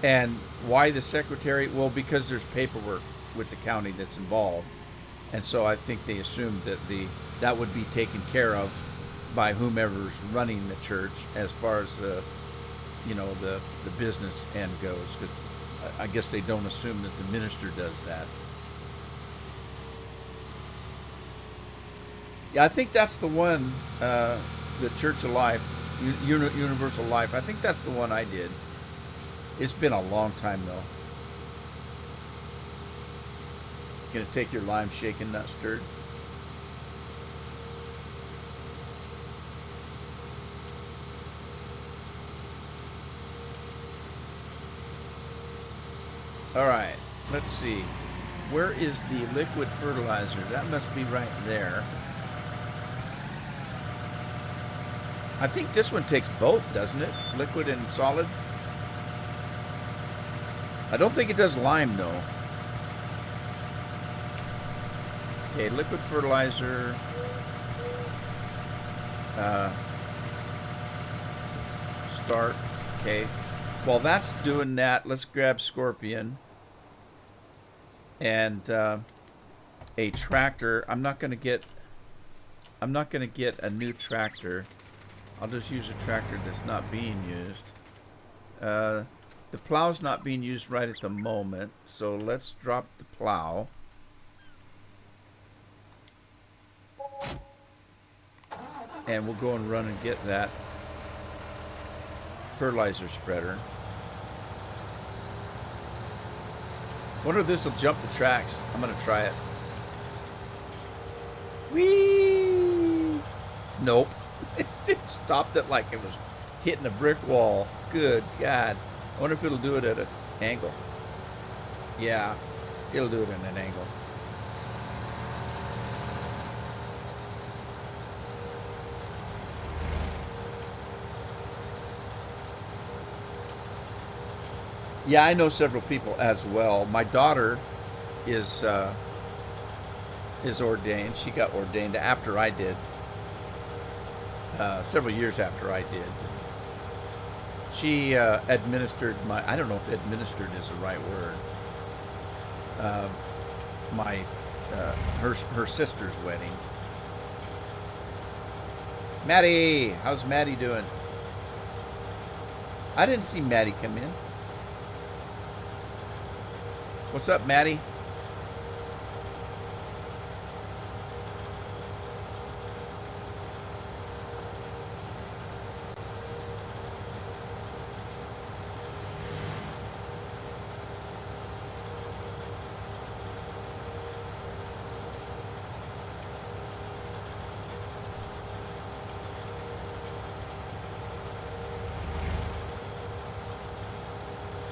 And why the secretary? Well, because there's paperwork with the county that's involved, and so I think they assumed that that would be taken care of by whomever's running the church as far as the business end goes. 'Cause I guess they don't assume that the minister does that. Yeah, I think that's the one, the Church of Life, Universal Life. I think that's the one I did. It's been a long time though. Gonna take your lime shaken, not stirred. All right, let's see. Where is the liquid fertilizer? That must be right there. I think this one takes both, doesn't it? Liquid and solid. I don't think it does lime though. Okay, liquid fertilizer. Start. Okay. While that's doing that, let's grab Scorpion and a tractor. I'm not gonna get a new tractor. I'll just use a tractor that's not being used. The plow's not being used right at the moment, so let's drop the plow. And we'll go and run and get that fertilizer spreader. Wonder if this will jump the tracks. I'm gonna try it. Whee! Nope. It stopped it like it was hitting a brick wall. Good God. I wonder if it'll do it at an angle. Yeah, it'll do it at an angle. Yeah, I know several people as well. My daughter is ordained. She got ordained after I did. Several years after I did. She administered I don't know if administered is the right word. Her sister's wedding. Maddie, how's Maddie doing? I didn't see Maddie come in. What's up, Maddie?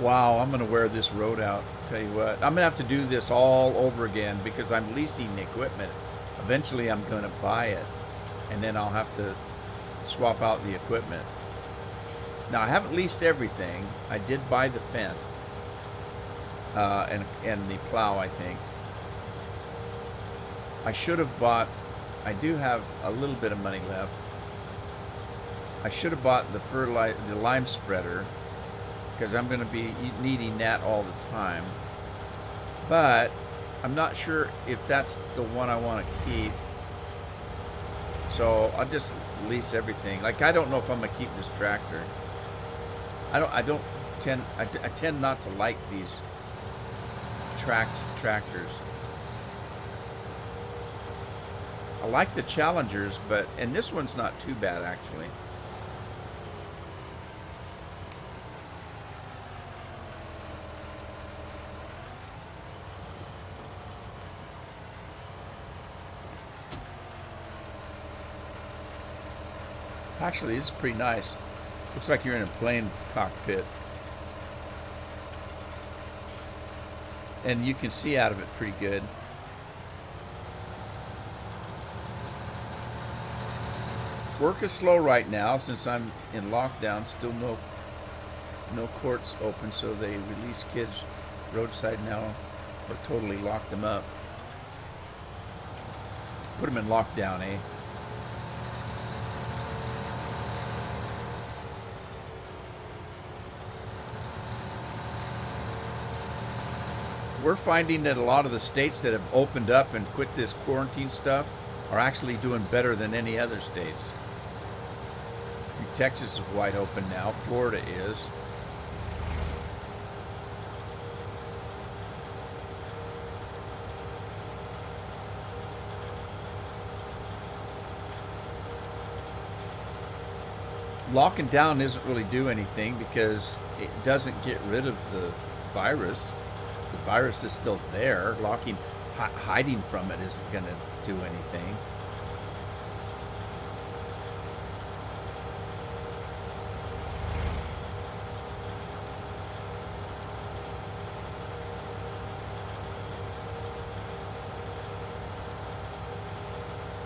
Wow, I'm going to wear this road out. Tell you what, I'm going to have to do this all over again because I'm leasing the equipment. Eventually, I'm going to buy it, and then I'll have to swap out the equipment. Now, I haven't leased everything. I did buy the Fendt and the plow, I think. I should have bought, I do have a little bit of money left. I should have bought the lime spreader because I'm going to be needing that all the time. But I'm not sure if that's the one I want to keep. So I'll just lease everything. Like, I don't know if I'm going to keep this tractor. I tend not to like these tractors. I like the Challengers, and this one's not too bad actually. Actually, this is pretty nice. Looks like you're in a plane cockpit. And you can see out of it pretty good. Work is slow right now since I'm in lockdown. Still no courts open, so they release kids roadside now or totally lock them up. Put them in lockdown, eh? We're finding that a lot of the states that have opened up and quit this quarantine stuff are actually doing better than any other states. Texas is wide open now. Florida is. Locking down doesn't really do anything because it doesn't get rid of the virus. The virus is still there. Hiding from it isn't going to do anything.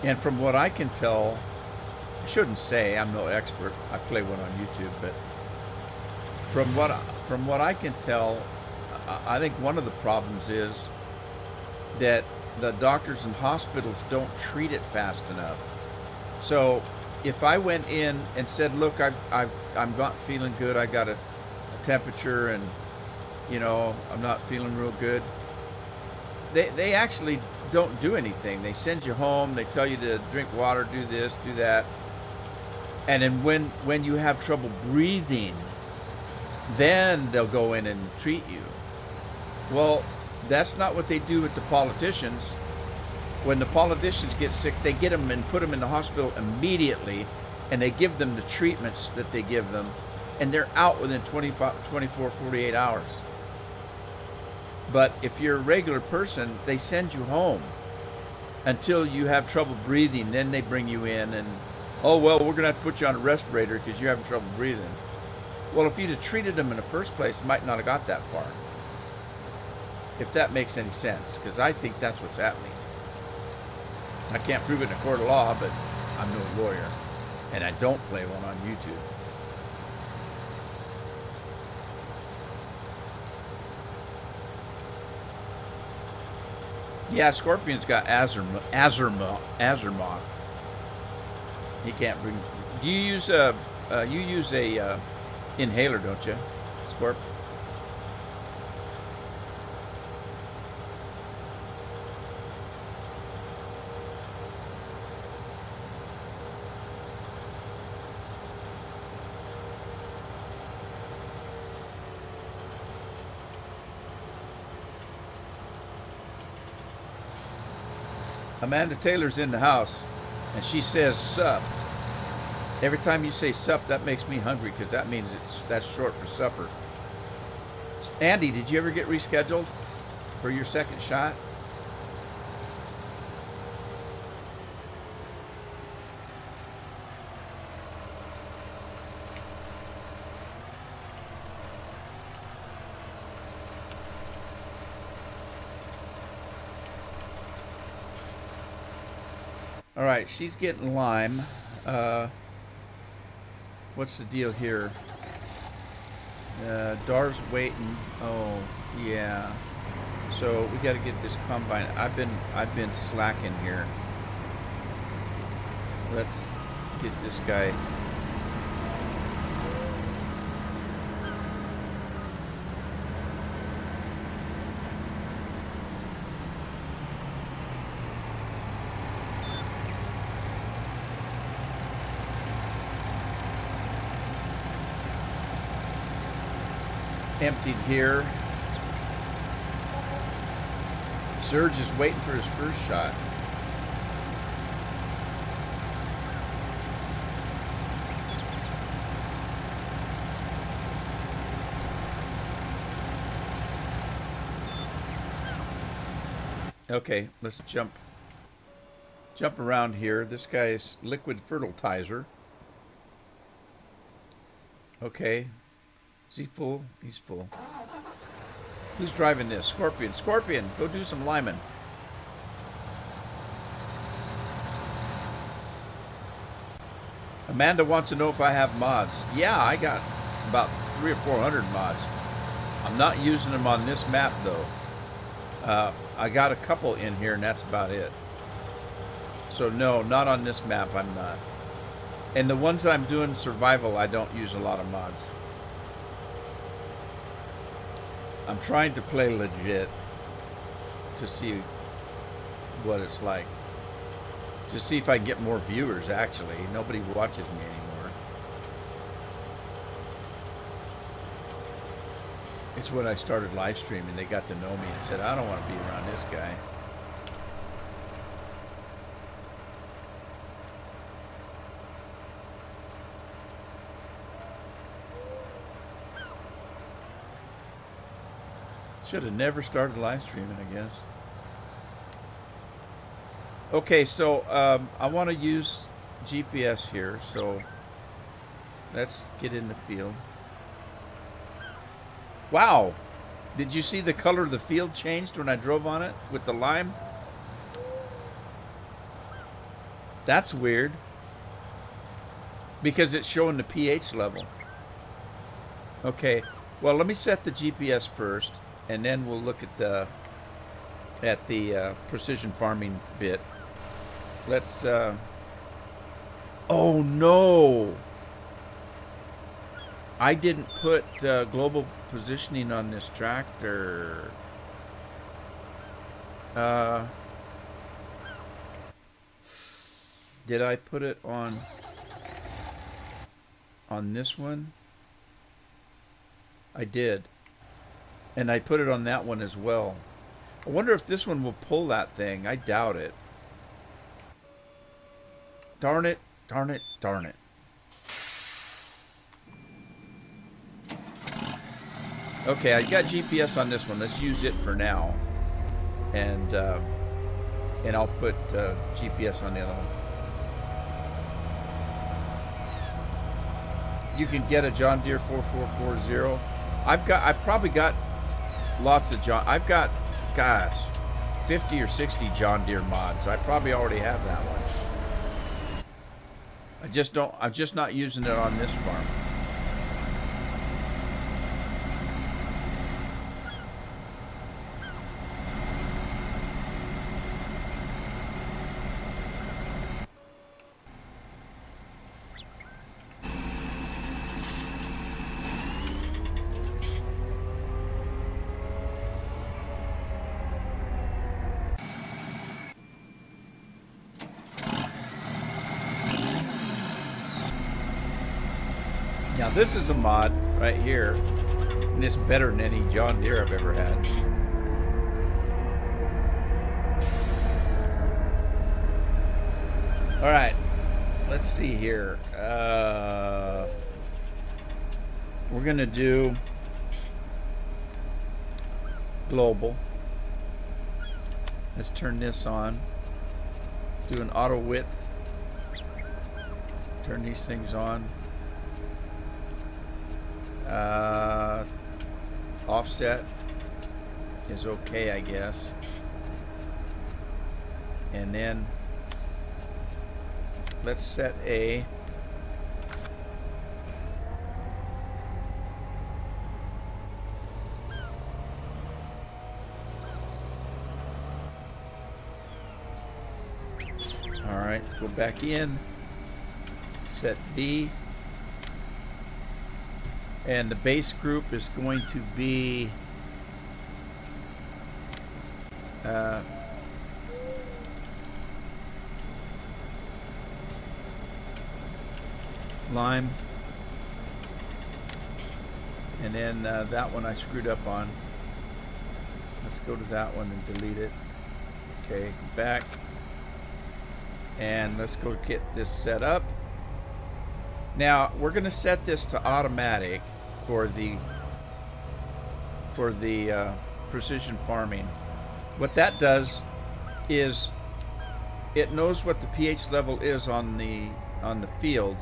And from what I can tell, I shouldn't say, I'm no expert. I play one on YouTube, but from what I can tell, I think one of the problems is that the doctors and hospitals don't treat it fast enough. So if I went in and said, look, I'm not feeling good, I got a temperature and, I'm not feeling real good, they actually don't do anything. They send you home, they tell you to drink water, do this, do that. And then when you have trouble breathing, then they'll go in and treat you. Well, that's not what they do with the politicians. When the politicians get sick, they get them and put them in the hospital immediately, and they give them the treatments that they give them, and they're out within 24, 48 hours. But if you're a regular person, they send you home until you have trouble breathing. Then they bring you in and, oh, well, we're going to have to put you on a respirator because you're having trouble breathing. Well, if you'd have treated them in the first place, it might not have got that far. If that makes any sense, because I think that's what's happening. I can't prove it in a court of law, but I'm no lawyer, and I don't play one on YouTube. Yeah, Scorpion's got Azimuth. He can't bring. Do you use a inhaler, don't you, Scorp? Amanda Taylor's in the house, and she says sup. Every time you say sup, that makes me hungry because that means that's short for supper. Andy, did you ever get rescheduled for your second shot? All right, she's getting lime. What's the deal here? Dar's waiting. Oh, yeah. So we got to get this combine. I've been slacking here. Let's get this guy. Emptied here. Serge is waiting for his first shot. Okay, let's jump around here. This guy's liquid fertilizer. Okay. Is he full? He's full. Who's driving this? Scorpion. Scorpion, go do some liming. Amanda wants to know if I have mods. Yeah, I got about 300 or 400 mods. I'm not using them on this map, though. I got a couple in here, and that's about it. So, no, not on this map, I'm not. And the ones that I'm doing survival, I don't use a lot of mods. I'm trying to play legit to see what it's like. To see if I can get more viewers, actually. Nobody watches me anymore. It's when I started live streaming, they got to know me and said, I don't want to be around this guy. Should have never started live streaming, I guess. Okay, so I want to use GPS here, so let's get in the field. Wow! Did you see the color of the field changed when I drove on it with the lime? That's weird. Because it's showing the pH level. Okay, well, let me set the GPS first, and then we'll look at the precision farming bit. Let's oh no, I didn't put global positioning on this tractor. Did I put it on this one? I did. And I put it on that one as well. I wonder if this one will pull that thing. I doubt it. Darn it, darn it, darn it. Okay, I got GPS on this one. Let's use it for now. And I'll put GPS on the other one. You can get a John Deere 4440. I've probably got lots of I've got, gosh, 50 or 60 John Deere mods. I probably already have that one. I'm just not using it on this farm. Now this is a mod right here, and it's better than any John Deere I've ever had. All right, let's see here. We're gonna do global. Let's turn this on. Do an auto width. Turn these things on. Offset is okay, I guess. And then let's set a all right, go back in, set B, and the base group is going to be lime, and then that one I screwed up on. Let's go to that one and delete it. Okay, go back, and let's go get this set up. Now we're going to set this to automatic for the precision farming. What that does is it knows what the pH level is on the field,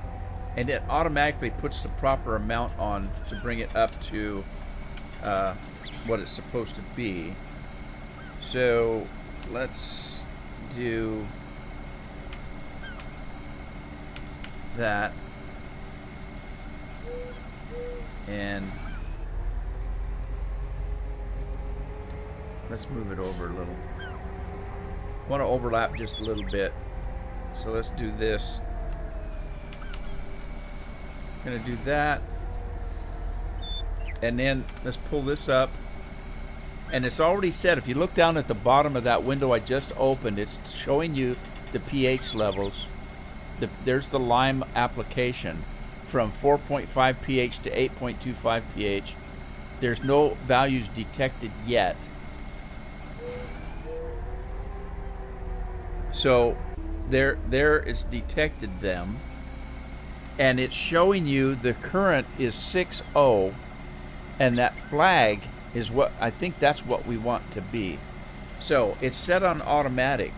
and it automatically puts the proper amount on to bring it up to what it's supposed to be. So let's do that, and let's move it over a little. Want to overlap just a little bit, so let's do this. Gonna do that, and then let's pull this up, and it's already set. If you look down at the bottom of that window I just opened, it's showing you the pH levels. There's the lime application from 4.5 pH to 8.25 pH. There's no values detected yet. So there is detected them, and it's showing you the current is 6.0, and that flag is what I think that's what we want to be. So it's set on automatic,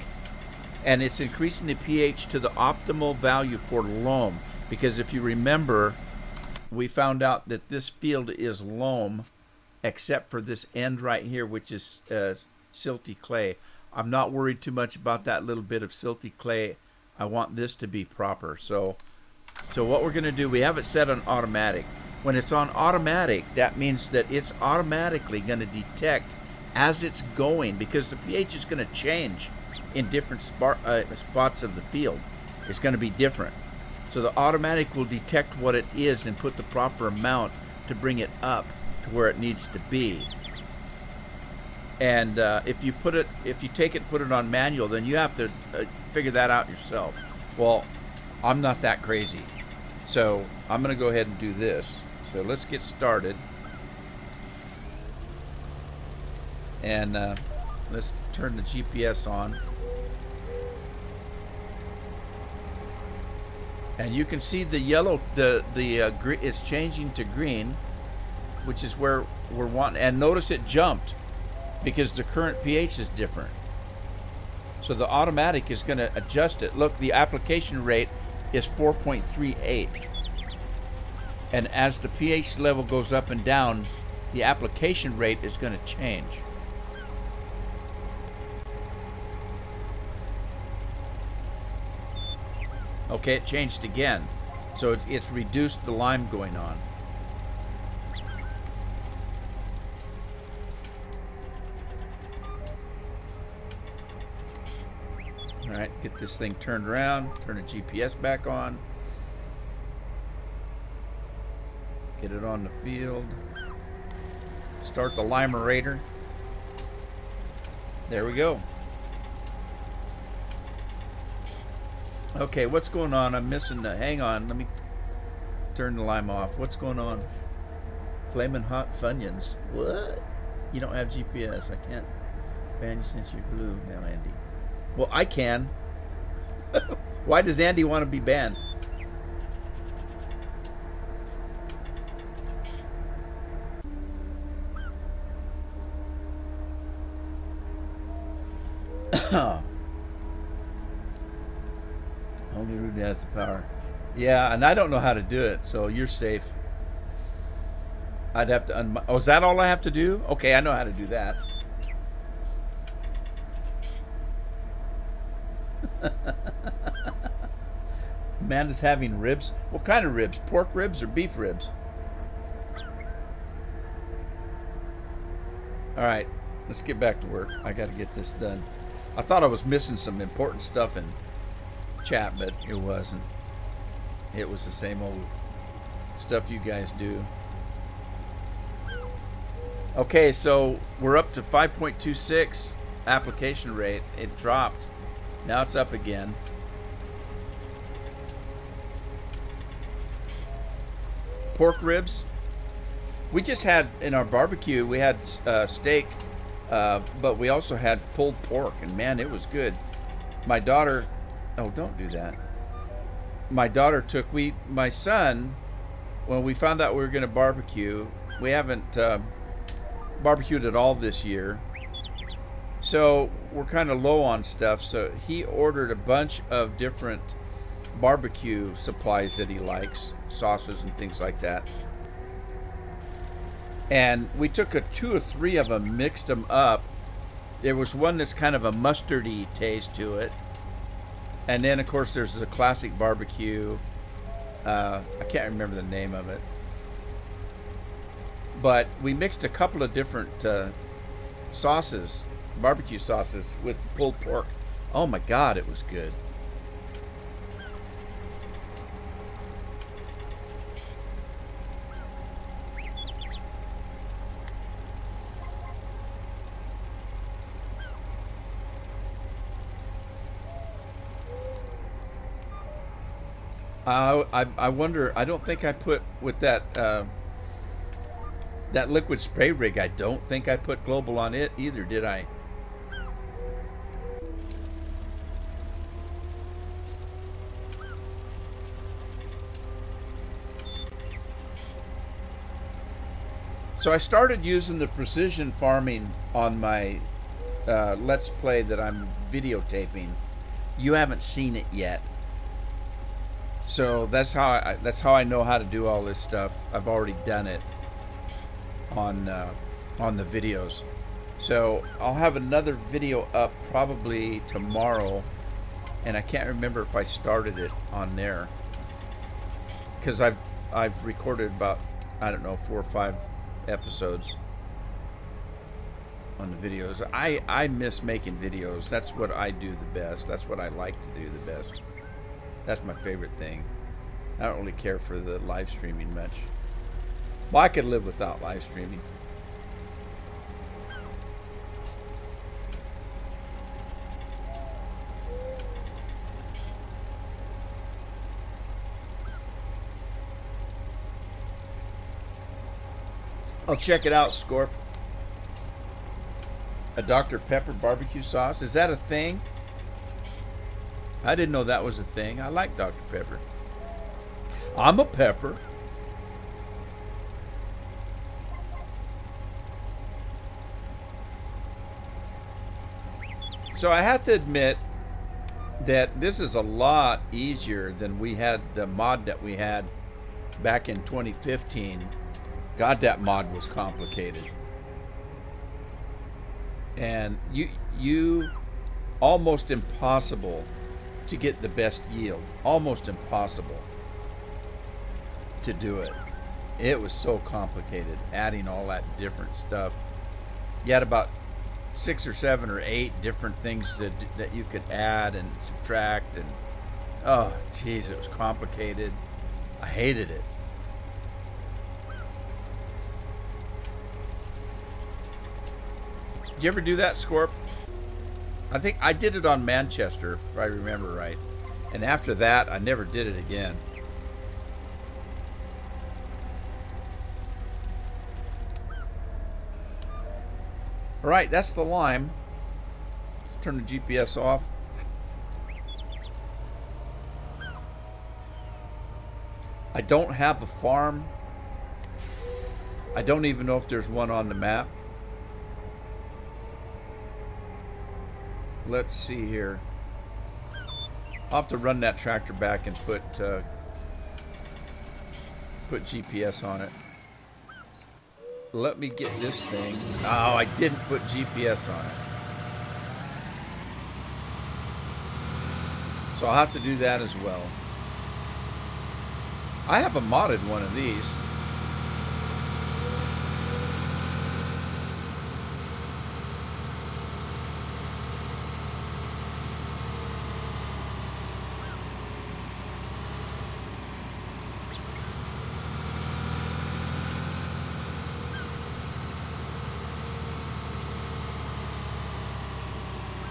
and it's increasing the pH to the optimal value for loam, because if you remember, we found out that this field is loam except for this end right here, which is silty clay. I'm not worried too much about that little bit of silty clay. I want this to be proper. So what we're going to do, we have it set on automatic. When it's on automatic, that means that it's automatically going to detect as it's going, because the pH is going to change in different spots of the field. It's going to be different. So the automatic will detect what it is and put the proper amount to bring it up to where it needs to be. And if you take it and put it on manual, then you have to figure that out yourself. Well, I'm not that crazy, so I'm going to go ahead and do this. So let's get started, and let's turn the GPS on, and you can see the yellow, it's changing to green, which is where we're wanting. And notice it jumped because the current pH is different. So the automatic is going to adjust it. Look, the application rate is 4.38. And as the pH level goes up and down, the application rate is going to change. Okay, it changed again. So it's reduced the lime going on. All right, get this thing turned around, turn the GPS back on. Get it on the field. Start the limerator. There we go. Okay, what's going on? I'm missing the, hang on, let me turn the lime off. What's going on? Flamin' hot Funyuns. What? You don't have GPS. I can't ban you since you're blue now, Andy. Well, I can. Why does Andy want to be banned? Only Rudy has the power. Yeah, and I don't know how to do it, so you're safe. I'd have to oh, is that all I have to do? Okay, I know how to do that. Amanda's having ribs. What kind of ribs? Pork ribs or beef ribs? All right, let's get back to work. I got to get this done. I thought I was missing some important stuff in chat, but it wasn't. It was the same old stuff you guys do. Okay, so we're up to 5.26 application rate. It dropped. Now it's up again. Pork ribs. We just had, in our barbecue, we had steak, but we also had pulled pork, and man, it was good. My daughter, oh, don't do that. My daughter took, my son, when we found out we were going to barbecue, we haven't barbecued at all this year. So we're kind of low on stuff. So he ordered a bunch of different barbecue supplies that he likes, sauces and things like that. And we took 2 or 3 of them, mixed them up. There was one that's kind of a mustardy taste to it. And then, of course, there's the classic barbecue. I can't remember the name of it. But we mixed a couple of different sauces, barbecue sauces, with pulled pork. Oh my God, it was good. I wonder, I don't think I put with that that liquid spray rig, I don't think I put global on it either, did I? So I started using the precision farming on my Let's Play that I'm videotaping. You haven't seen it yet. So that's how I know how to do all this stuff. I've already done it on the videos. So I'll have another video up probably tomorrow, and I can't remember if I started it on there because I've recorded about, I don't know, 4 or 5 episodes on the videos. I miss making videos. That's what I do the best. That's what I like to do the best. That's my favorite thing. I don't really care for the live streaming much. Well, I could live without live streaming. I'll check it out, Scorp. A Dr. Pepper barbecue sauce. Is that a thing? I didn't know that was a thing. I like Dr. Pepper. I'm a pepper. So I have to admit that this is a lot easier than we had the mod that we had back in 2015. God, that mod was complicated. And you almost impossible to get the best yield. Almost impossible to do it. It was so complicated, adding all that different stuff. You had about 6 or 7 or 8 different things that you could add and subtract, and oh geez, it was complicated. I hated it. Did you ever do that, Scorp? I think I did it on Manchester, if I remember right. And after that, I never did it again. All right, that's the lime. Let's turn the GPS off. I don't have a farm. I don't even know if there's one on the map. Let's see here. I'll have to run that tractor back and put GPS on it. Let me get this thing. Oh, I didn't put GPS on it. So I'll have to do that as well. I have a modded one of these.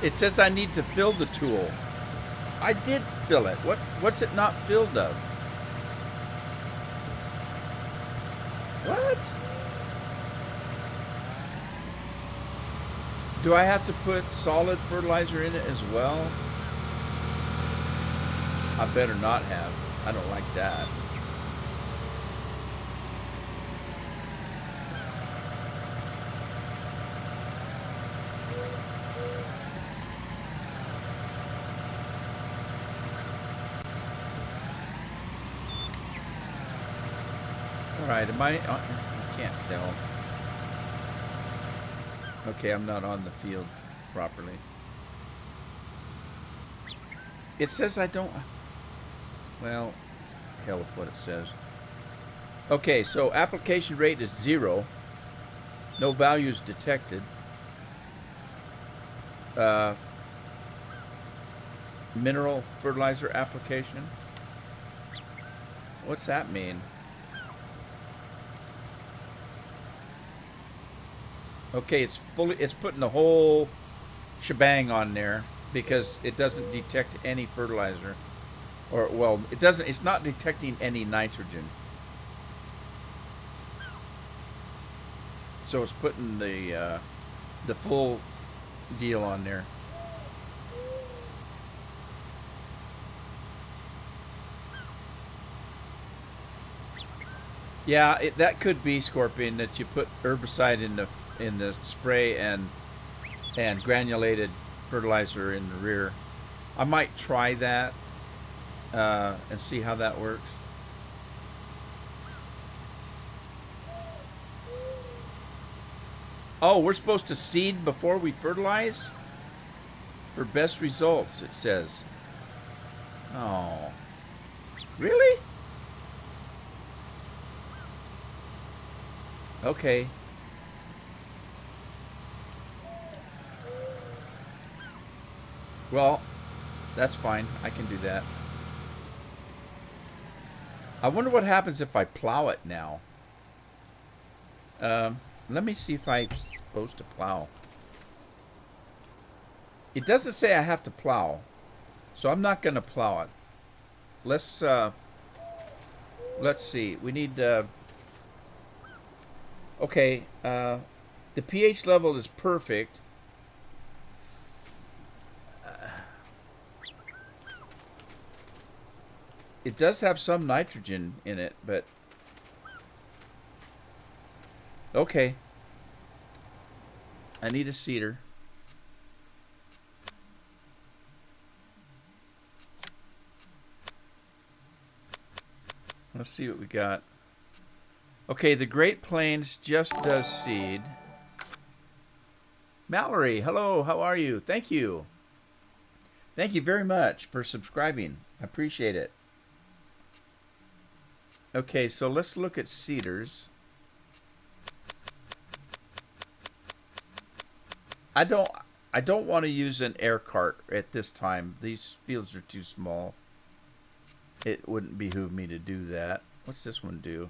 It says I need to fill the tool. I did fill it. What's it not filled of? What? Do I have to put solid fertilizer in it as well? I better not have. I don't like that. Alright, am I can't tell. Okay, I'm not on the field properly. It says I don't... Well, hell with what it says. Okay, so application rate is 0. No values detected. Mineral fertilizer application. What's that mean? Okay, it's putting the whole shebang on there because it doesn't detect any fertilizer. Or, well, it's not detecting any nitrogen. So it's putting the full deal on there. Yeah, that could be, Scorpion, that you put herbicide in the spray and granulated fertilizer in the rear. I might try that and see how that works. Oh, we're supposed to seed before we fertilize? For best results, it says. Oh. Really? Okay. Well, that's fine. I can do that. I wonder what happens if I plow it now. Let me see if I'm supposed to plow. It doesn't say I have to plow, so I'm not going to plow it. Let's see. We need... okay, the pH level is perfect. It does have some nitrogen in it, but... Okay. I need a seeder. Let's see what we got. Okay, the Great Plains just does seed. Mallory, hello, how are you? Thank you. Thank you very much for subscribing. I appreciate it. Okay, so let's look at seeders. I don't want to use an air cart at this time. These fields are too small. It wouldn't behoove me to do that. What's this one do?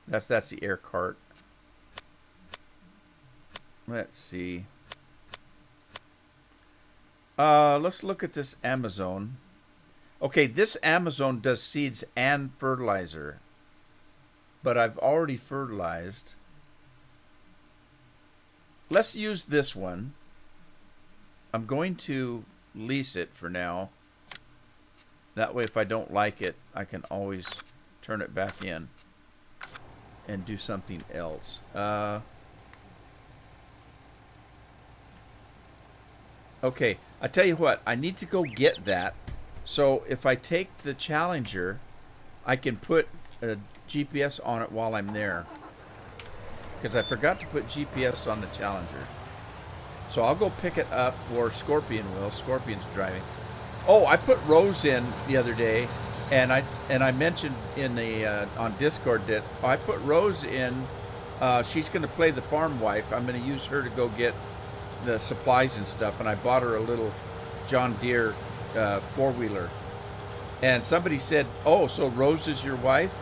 That's the air cart. Let's see. Let's look at this Amazon. Okay, this Amazon does seeds and fertilizer. But I've already fertilized. Let's use this one. I'm going to lease it for now. That way if I don't like it, I can always turn it back in and do something else. Okay, I tell you what, I need to go get that. So if I take the Challenger, I can put a GPS on it while I'm there. Because I forgot to put GPS on the Challenger. So I'll go pick it up, or Scorpion will. Scorpion's driving. Oh, I put Rose in the other day, And I mentioned in the on Discord that I put Rose in. She's going to play the farm wife. I'm going to use her to go get the supplies and stuff. And I bought her a little John Deere four-wheeler. And somebody said, "Oh, so Rose is your wife?"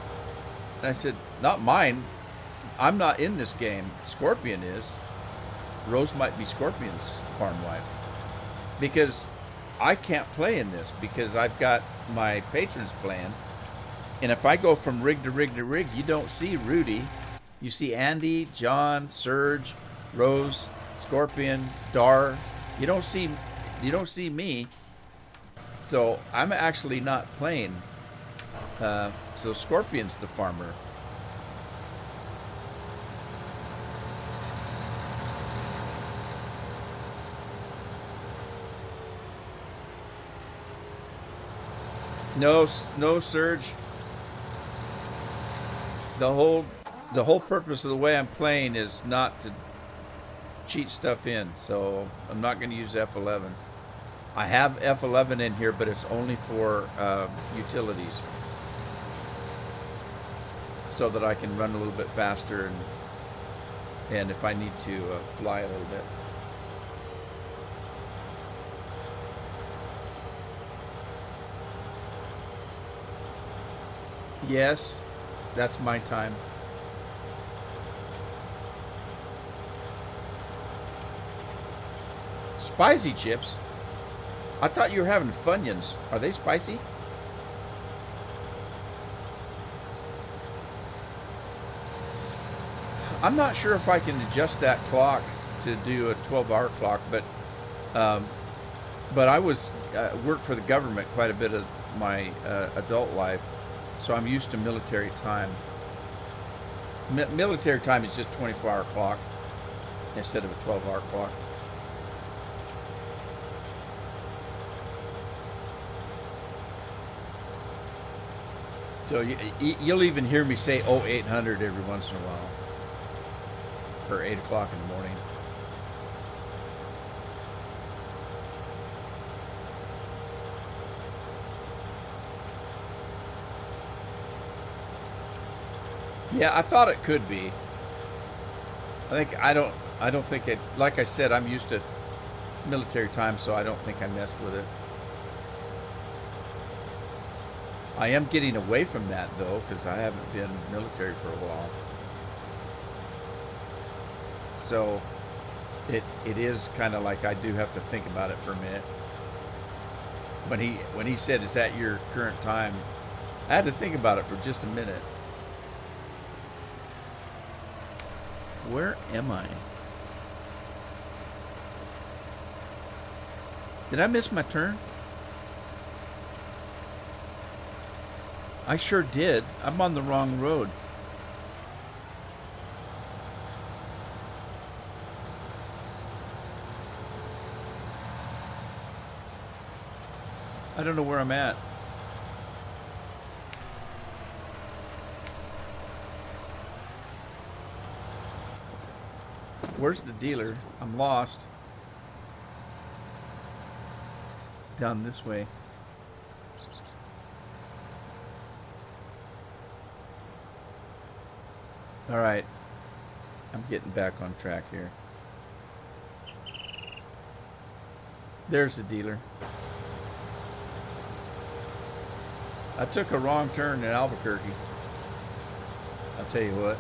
And I said, "Not mine. I'm not in this game. Scorpion is. Rose might be Scorpion's farm wife, because I can't play in this because I've got my patrons playing. And if I go from rig to rig to rig, you don't see Rudy. You see Andy, John, Serge, Rose, Scorpion, Dar. You don't see me. So I'm actually not playing. So Scorpion's the farmer. No, Surge. The whole purpose of the way I'm playing is not to cheat stuff in. So I'm not going to use F11. I have F11 in here, but it's only for utilities, so that I can run a little bit faster and if I need to fly a little bit. Yes, that's my time. Spicy chips? I thought you were having Funyuns. Are they spicy? I'm not sure if I can adjust that clock to do a 12-hour clock, but I was worked for the government quite a bit of my adult life, so I'm used to military time. Military time is just 24-hour clock instead of a 12-hour clock. So you'll even hear me say 0800 every once in a while for 8 o'clock in the morning. Yeah, I thought it could be. I don't think it, like I said, I'm used to military time, so I don't think I messed with it. I am getting away from that though, because I haven't been military for a while. So it is kind of like I do have to think about it for a minute. When he said, "Is that your current time?" I had to think about it for just a minute. Where am I? Did I miss my turn? I sure did. I'm on the wrong road. I don't know where I'm at. Where's the dealer? I'm lost. Down this way. All right. I'm getting back on track here. There's the dealer. I took a wrong turn in Albuquerque. I'll tell you what.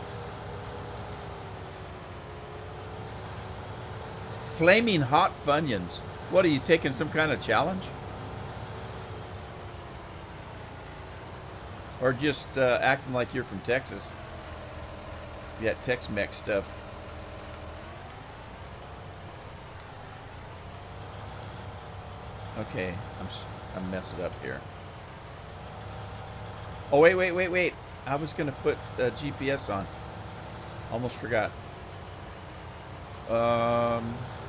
Flaming hot Funyuns. What, are you taking some kind of challenge? Or just acting like you're from Texas? Yeah, Tex-Mex stuff. Okay, I'm messing up here. Oh, wait. I was going to put GPS on. Almost forgot.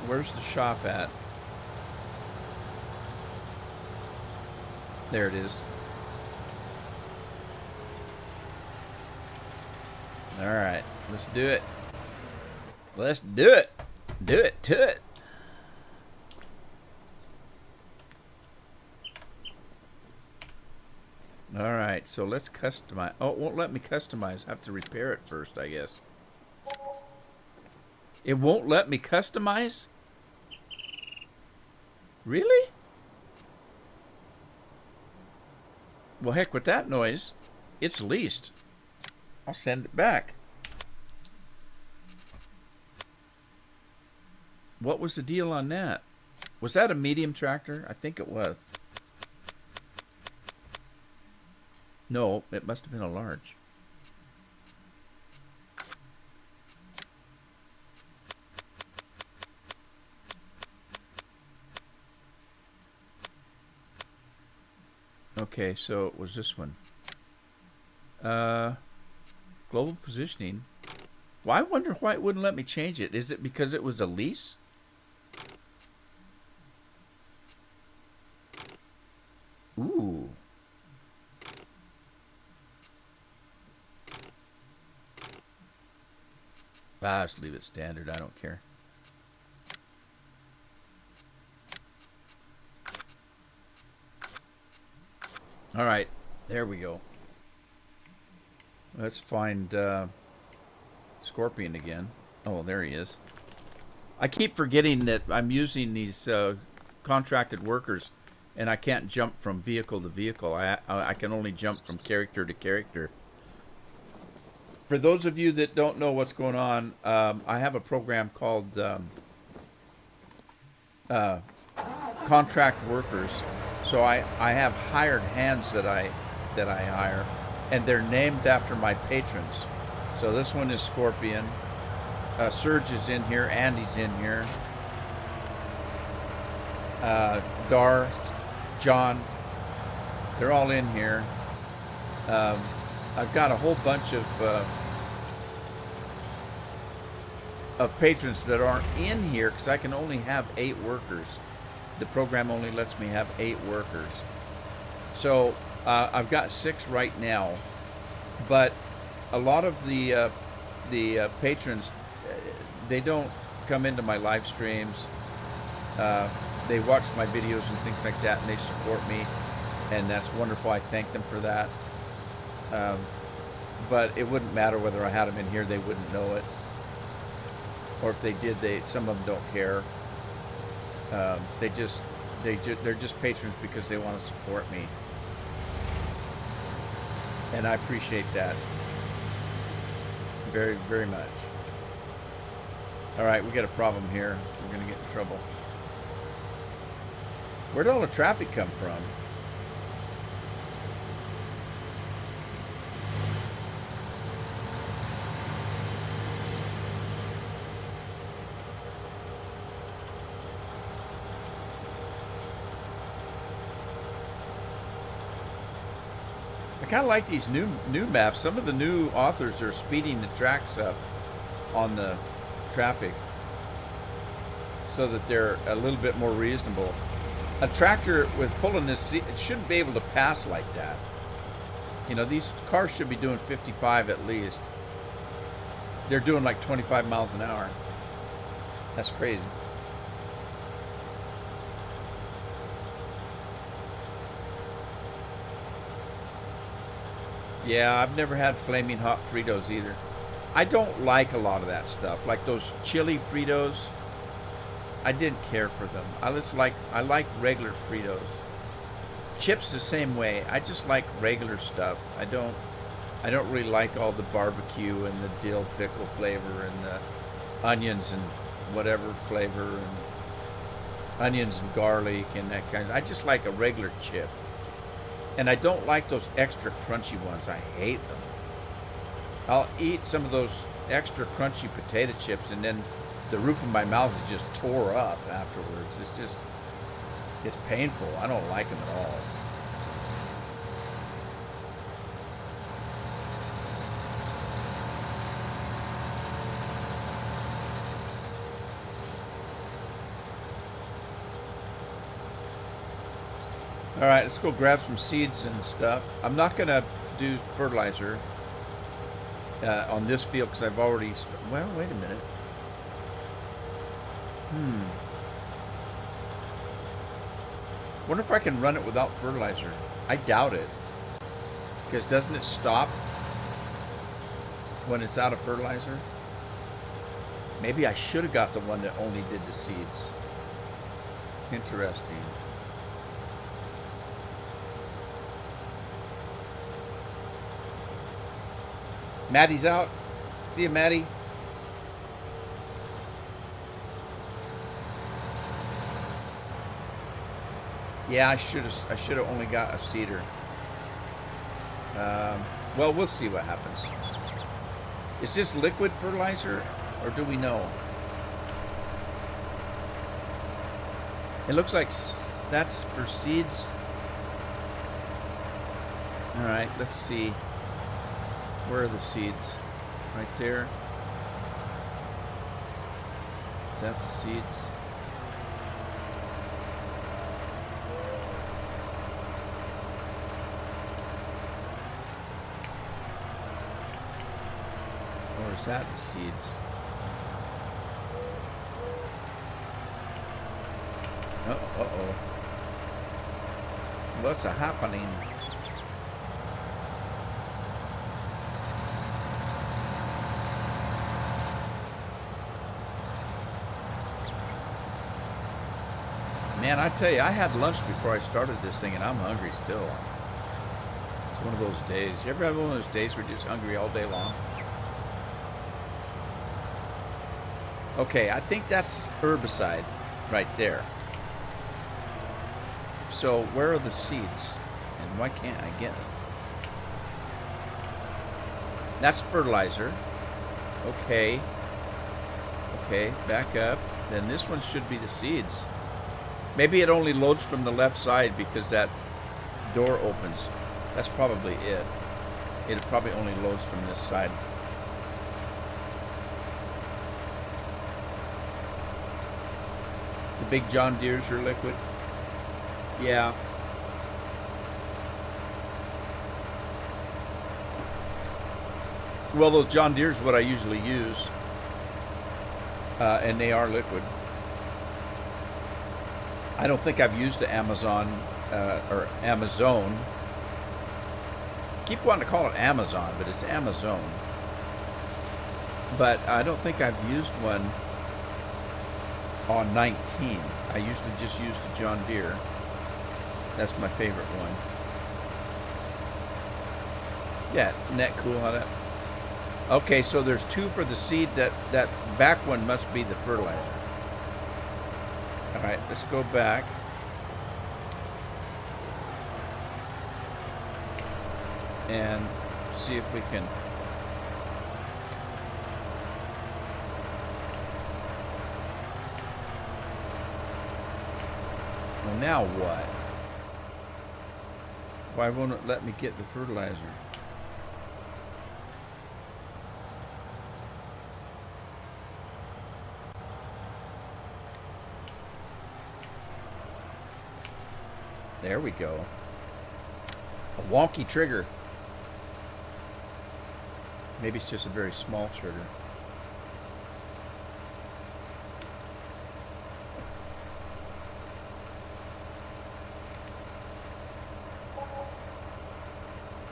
Where's the shop at? There it is. All right, let's do it. Let's do it. Do it to it. All right, so let's customize. Oh, it won't let me customize. I have to repair it first, I guess. It won't let me customize? Really? Well, heck with that noise. It's leased. I'll send it back. What was the deal on that? Was that a medium tractor? I think it was. No, it must have been a large. Okay, so it was this one. Global positioning. Well, I wonder why it wouldn't let me change it. Is it because it was a lease? Ooh. I'll just leave it standard. I don't care. All right. There we go. Let's find Scorpion again. Oh, there he is. I keep forgetting that I'm using these contracted workers, and I can't jump from vehicle to vehicle. I can only jump from character to character. For those of you that don't know what's going on, I have a program called contract workers. So I have hired hands that I hire, and they're named after my patrons. So this one is Scorpion. Serge is in here. Andy's in here. Dar, John, they're all in here. I've got a whole bunch of patrons that aren't in here because I can only have 8 workers. The program only lets me have 8 workers. So I've got 6 right now, but a lot of the patrons, they don't come into my live streams. They watch my videos and things like that, and they support me, and that's wonderful. I thank them for that. But it wouldn't matter whether I had them in here; they wouldn't know it. Or if they did, some of them don't care. They're just patrons because they want to support me, and I appreciate that very, very much. All right, we got a problem here. We're gonna get in trouble. Where'd all the traffic come from? I kind of like these new maps. Some of the new authors are speeding the tracks up on the traffic so that they're a little bit more reasonable. A tractor with pulling this seat, it shouldn't be able to pass like that. You know, these cars should be doing 55 at least. They're doing like 25 miles an hour. That's crazy. Yeah, I've never had flaming hot Fritos either. I don't like a lot of that stuff, like those chili Fritos. I didn't care for them. I like regular Fritos. Chips the same way. I just like regular stuff. I don't really like all the barbecue and the dill pickle flavor and the onions and whatever flavor and onions and garlic and that kind of. I just like a regular chip. And I don't like those extra crunchy ones. I hate them. I'll eat some of those extra crunchy potato chips and then the roof of my mouth is just tore up afterwards. It's painful. I don't like them at all. All right, let's go grab some seeds and stuff. I'm not going to do fertilizer on this field because I've already... Well, wait a minute. Wonder if I can run it without fertilizer. I doubt it. Because doesn't it stop when it's out of fertilizer? Maybe I should have got the one that only did the seeds. Interesting. Maddie's out. See you, Maddie. Yeah, I should have only got a seeder. Well, we'll see what happens. Is this liquid fertilizer, or do we know? It looks like that's for seeds. All right, let's see. Where are the seeds? Right there. Is that the seeds? Or is that the seeds? Uh-oh. What's happening? Man, I tell you, I had lunch before I started this thing, and I'm hungry still. It's one of those days. You ever have one of those days where you're just hungry all day long? Okay, I think that's herbicide right there. So where are the seeds? And why can't I get them? That's fertilizer. Okay. Okay, back up. Then this one should be the seeds. Maybe it only loads from the left side because that door opens. That's probably it. It probably only loads from this side. The big John Deere's are liquid. Yeah. Well, those John Deere's what I usually use. And they are liquid. I don't think I've used the Amazon or Amazon. Keep wanting to call it Amazon, but it's Amazon. But I don't think I've used one on 19. I usually just use the John Deere. That's my favorite one. Yeah, isn't that cool how that... Okay, so there's two for the seed. That back one must be the fertilizer. All right, let's go back. And see if we can... Well, now what? Why won't it let me get the fertilizer? There we go. A wonky trigger. Maybe it's just a very small trigger.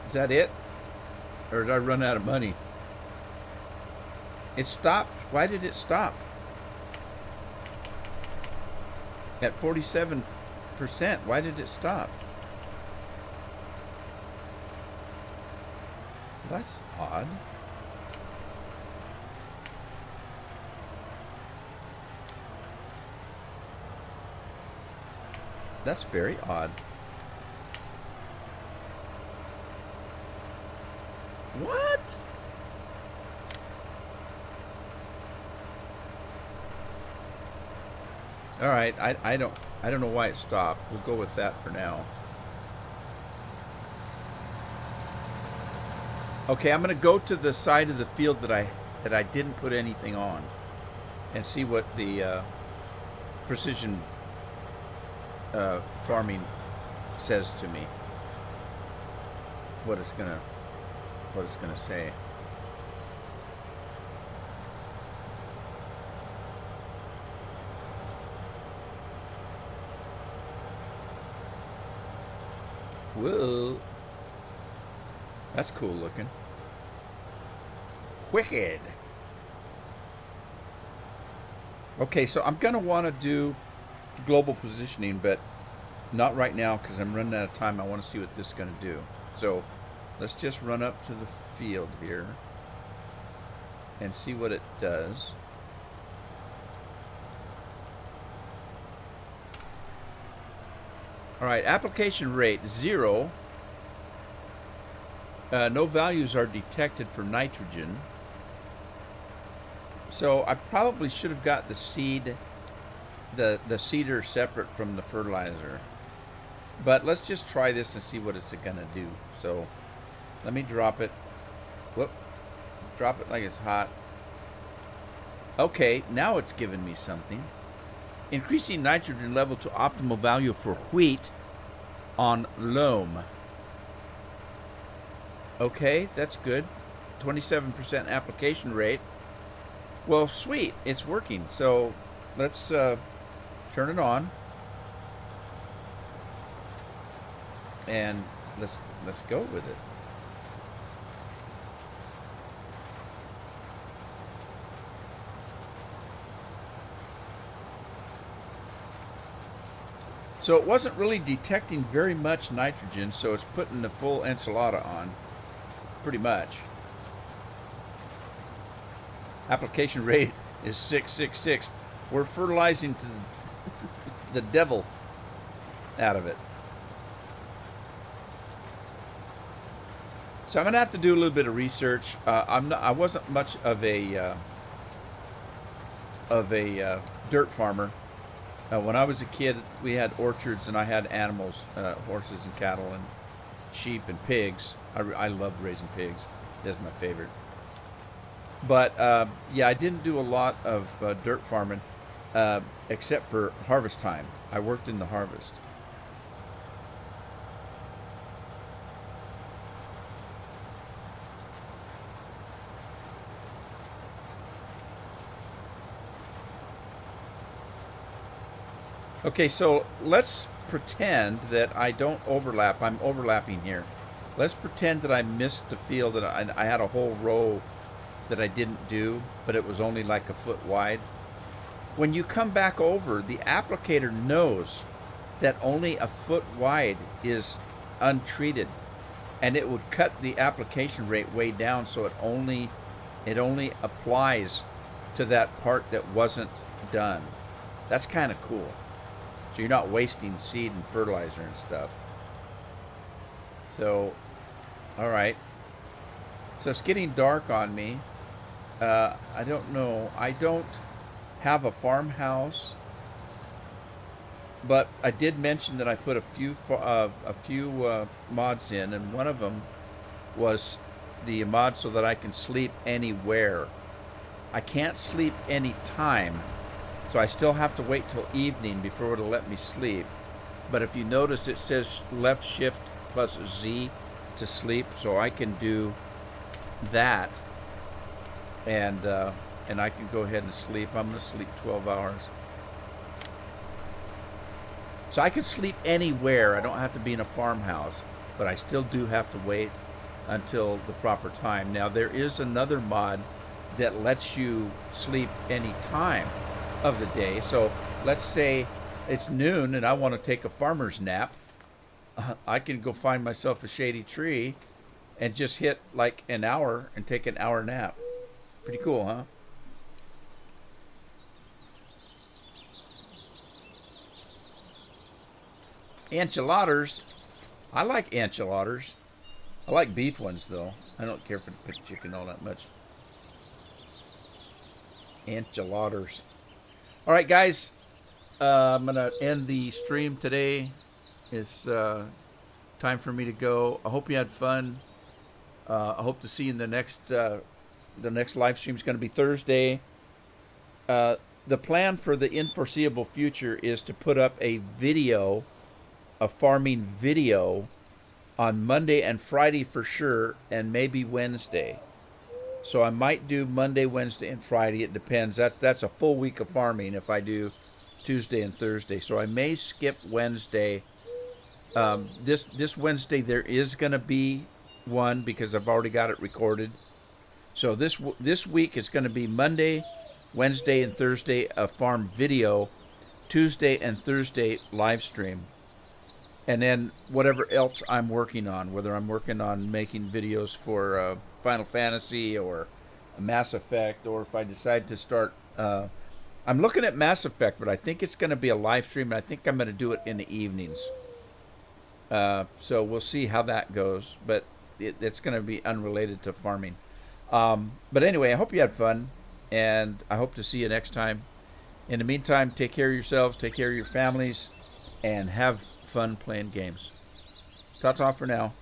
Is that it? Or did I run out of money? It stopped. Why did it stop? At 47%. Why did it stop? That's odd. That's very odd. What? All right, I don't know why it stopped. We'll go with that for now. Okay, I'm gonna go to the side of the field that I didn't put anything on, and see what the precision farming says to me. What it's gonna say. Whoa. That's cool looking. Wicked. Okay, so I'm going to want to do global positioning, but not right now because I'm running out of time. I want to see what this is going to do. So let's just run up to the field here and see what it does. All right, application rate 0. No values are detected for nitrogen. So I probably should have got the seed, the seeder separate from the fertilizer. But let's just try this and see what it's going to do. So let me drop it. Whoop. Drop it like it's hot. Okay, now it's giving me something. Increasing nitrogen level to optimal value for wheat on loam. Okay, that's good. 27% application rate. Well, sweet, it's working. So let's turn it on, and let's go with it. So it wasn't really detecting very much nitrogen, so it's putting the full enchilada on, pretty much. Application rate is 666. We're fertilizing to the devil out of it. So I'm gonna have to do a little bit of research. I wasn't much of a dirt farmer. When I was a kid, we had orchards and I had animals, horses and cattle and sheep and pigs. I loved raising pigs. That's my favorite. But yeah, I didn't do a lot of dirt farming except for harvest time. I worked in the harvest. Okay, so let's pretend that I don't overlap. I'm overlapping here. Let's pretend that I missed the field, that I had a whole row that I didn't do, but it was only like a foot wide. When you come back over, the applicator knows that only a foot wide is untreated, and it would cut the application rate way down, so it only applies to that part that wasn't done. That's kind of cool. So you're not wasting seed and fertilizer and stuff. So, all right. So it's getting dark on me. I don't know. I don't have a farmhouse, but I did mention that I put a few mods in, and one of them was the mod so that I can sleep anywhere. I can't sleep any time. So I still have to wait till evening before it'll let me sleep. But if you notice, it says left shift plus Z to sleep, so I can do that, and I can go ahead and sleep. I'm going to sleep 12 hours. So I can sleep anywhere. I don't have to be in a farmhouse, but I still do have to wait until the proper time. Now, there is another mod that lets you sleep any time of the day. So let's say it's noon and I want to take a farmer's nap. I can go find myself a shady tree and just hit like an hour and take an hour nap. Pretty cool, huh? Enchiladas. I like enchiladas. I like beef ones though. I don't care for the chicken all that much. Enchiladas. All right, guys, I'm going to end the stream today. It's time for me to go. I hope you had fun. I hope to see you in the next live stream. Is going to be Thursday. The plan for the unforeseeable future is to put up a video, a farming video, on Monday and Friday for sure, and maybe Wednesday. So I might do Monday, Wednesday, and Friday. It depends. That's a full week of farming if I do Tuesday and Thursday. So I may skip Wednesday. This Wednesday there is going to be one because I've already got it recorded. So this week is going to be Monday, Wednesday, and Thursday a farm video, Tuesday and Thursday live stream, and then whatever else I'm working on, whether I'm working on making videos for Final Fantasy or Mass Effect, or if I decide to start. I'm looking at Mass Effect, but I think it's going to be a live stream, and I think I'm going to do it in the evenings. So we'll see how that goes, but it's going to be unrelated to farming. But anyway, I hope you had fun, and I hope to see you next time. In the meantime, take care of yourselves, take care of your families, and have fun playing games. Ta-ta for now.